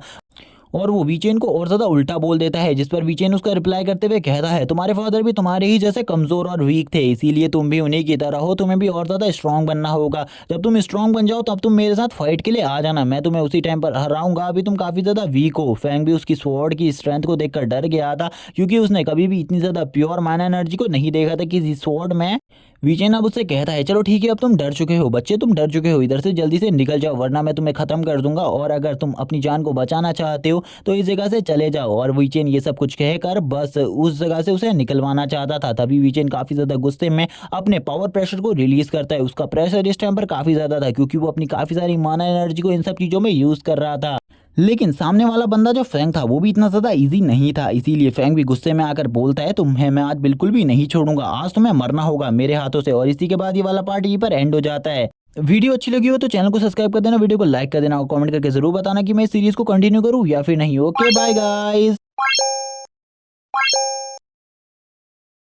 और वो वीचेन को और ज़्यादा उल्टा बोल देता है, जिस पर वीचेन उसका रिप्लाई करते हुए कहता है तुम्हारे फादर भी तुम्हारे ही जैसे कमज़ोर और वीक थे, इसीलिए तुम भी उन्हीं की तरह हो, तुम्हें भी और ज़्यादा स्ट्रांग बनना होगा। जब तुम स्ट्रांग बन जाओ तब तुम मेरे साथ फाइट के लिए आ जाना, मैं तुम्हें उसी टाइम पर हराऊंगा, अभी तुम काफ़ी ज़्यादा वीक हो। फैंग भी उसकी स्वॉर्ड की स्ट्रेंथ को देखकर डर गया था, क्योंकि उसने कभी भी इतनी ज़्यादा प्योर माना एनर्जी को नहीं देखा था किसी स्वॉर्ड में। वीचेन अब उससे कहता है चलो ठीक है, अब तुम डर चुके हो बच्चे, तुम डर चुके हो, इधर से जल्दी से निकल जाओ वरना मैं तुम्हें खत्म कर दूंगा, और अगर तुम अपनी जान को बचाना चाहते हो तो इस जगह से चले जाओ। और वीचेन ये सब कुछ कहकर बस उस जगह से उसे निकलवाना चाहता था। तभी वीचेन काफी ज्यादा गुस्से में अपने पावर प्रेशर को रिलीज करता है। उसका प्रेशर इस टाइम पर काफी ज्यादा था, क्योंकि वो अपनी काफी सारी माना एनर्जी को इन सब चीजों में यूज कर रहा था। लेकिन सामने वाला बंदा जो फैंग था वो भी इतना ज़्यादा इजी नहीं था, इसीलिए फैंग भी गुस्से में आकर बोलता है तुम्हें मैं आज बिल्कुल भी नहीं छोड़ूंगा, आज तुम्हें मरना होगा मेरे हाथों से। और इसी के बाद ये वाला पार्ट यहीं पर एंड हो जाता है। वीडियो अच्छी लगी हो तो चैनल को सब्सक्राइब कर देना, वीडियो को लाइक कर देना और कमेंट करके जरूर बताना कि मैं इस सीरीज को कंटिन्यू करूँ या फिर नहीं। Okay bye guys.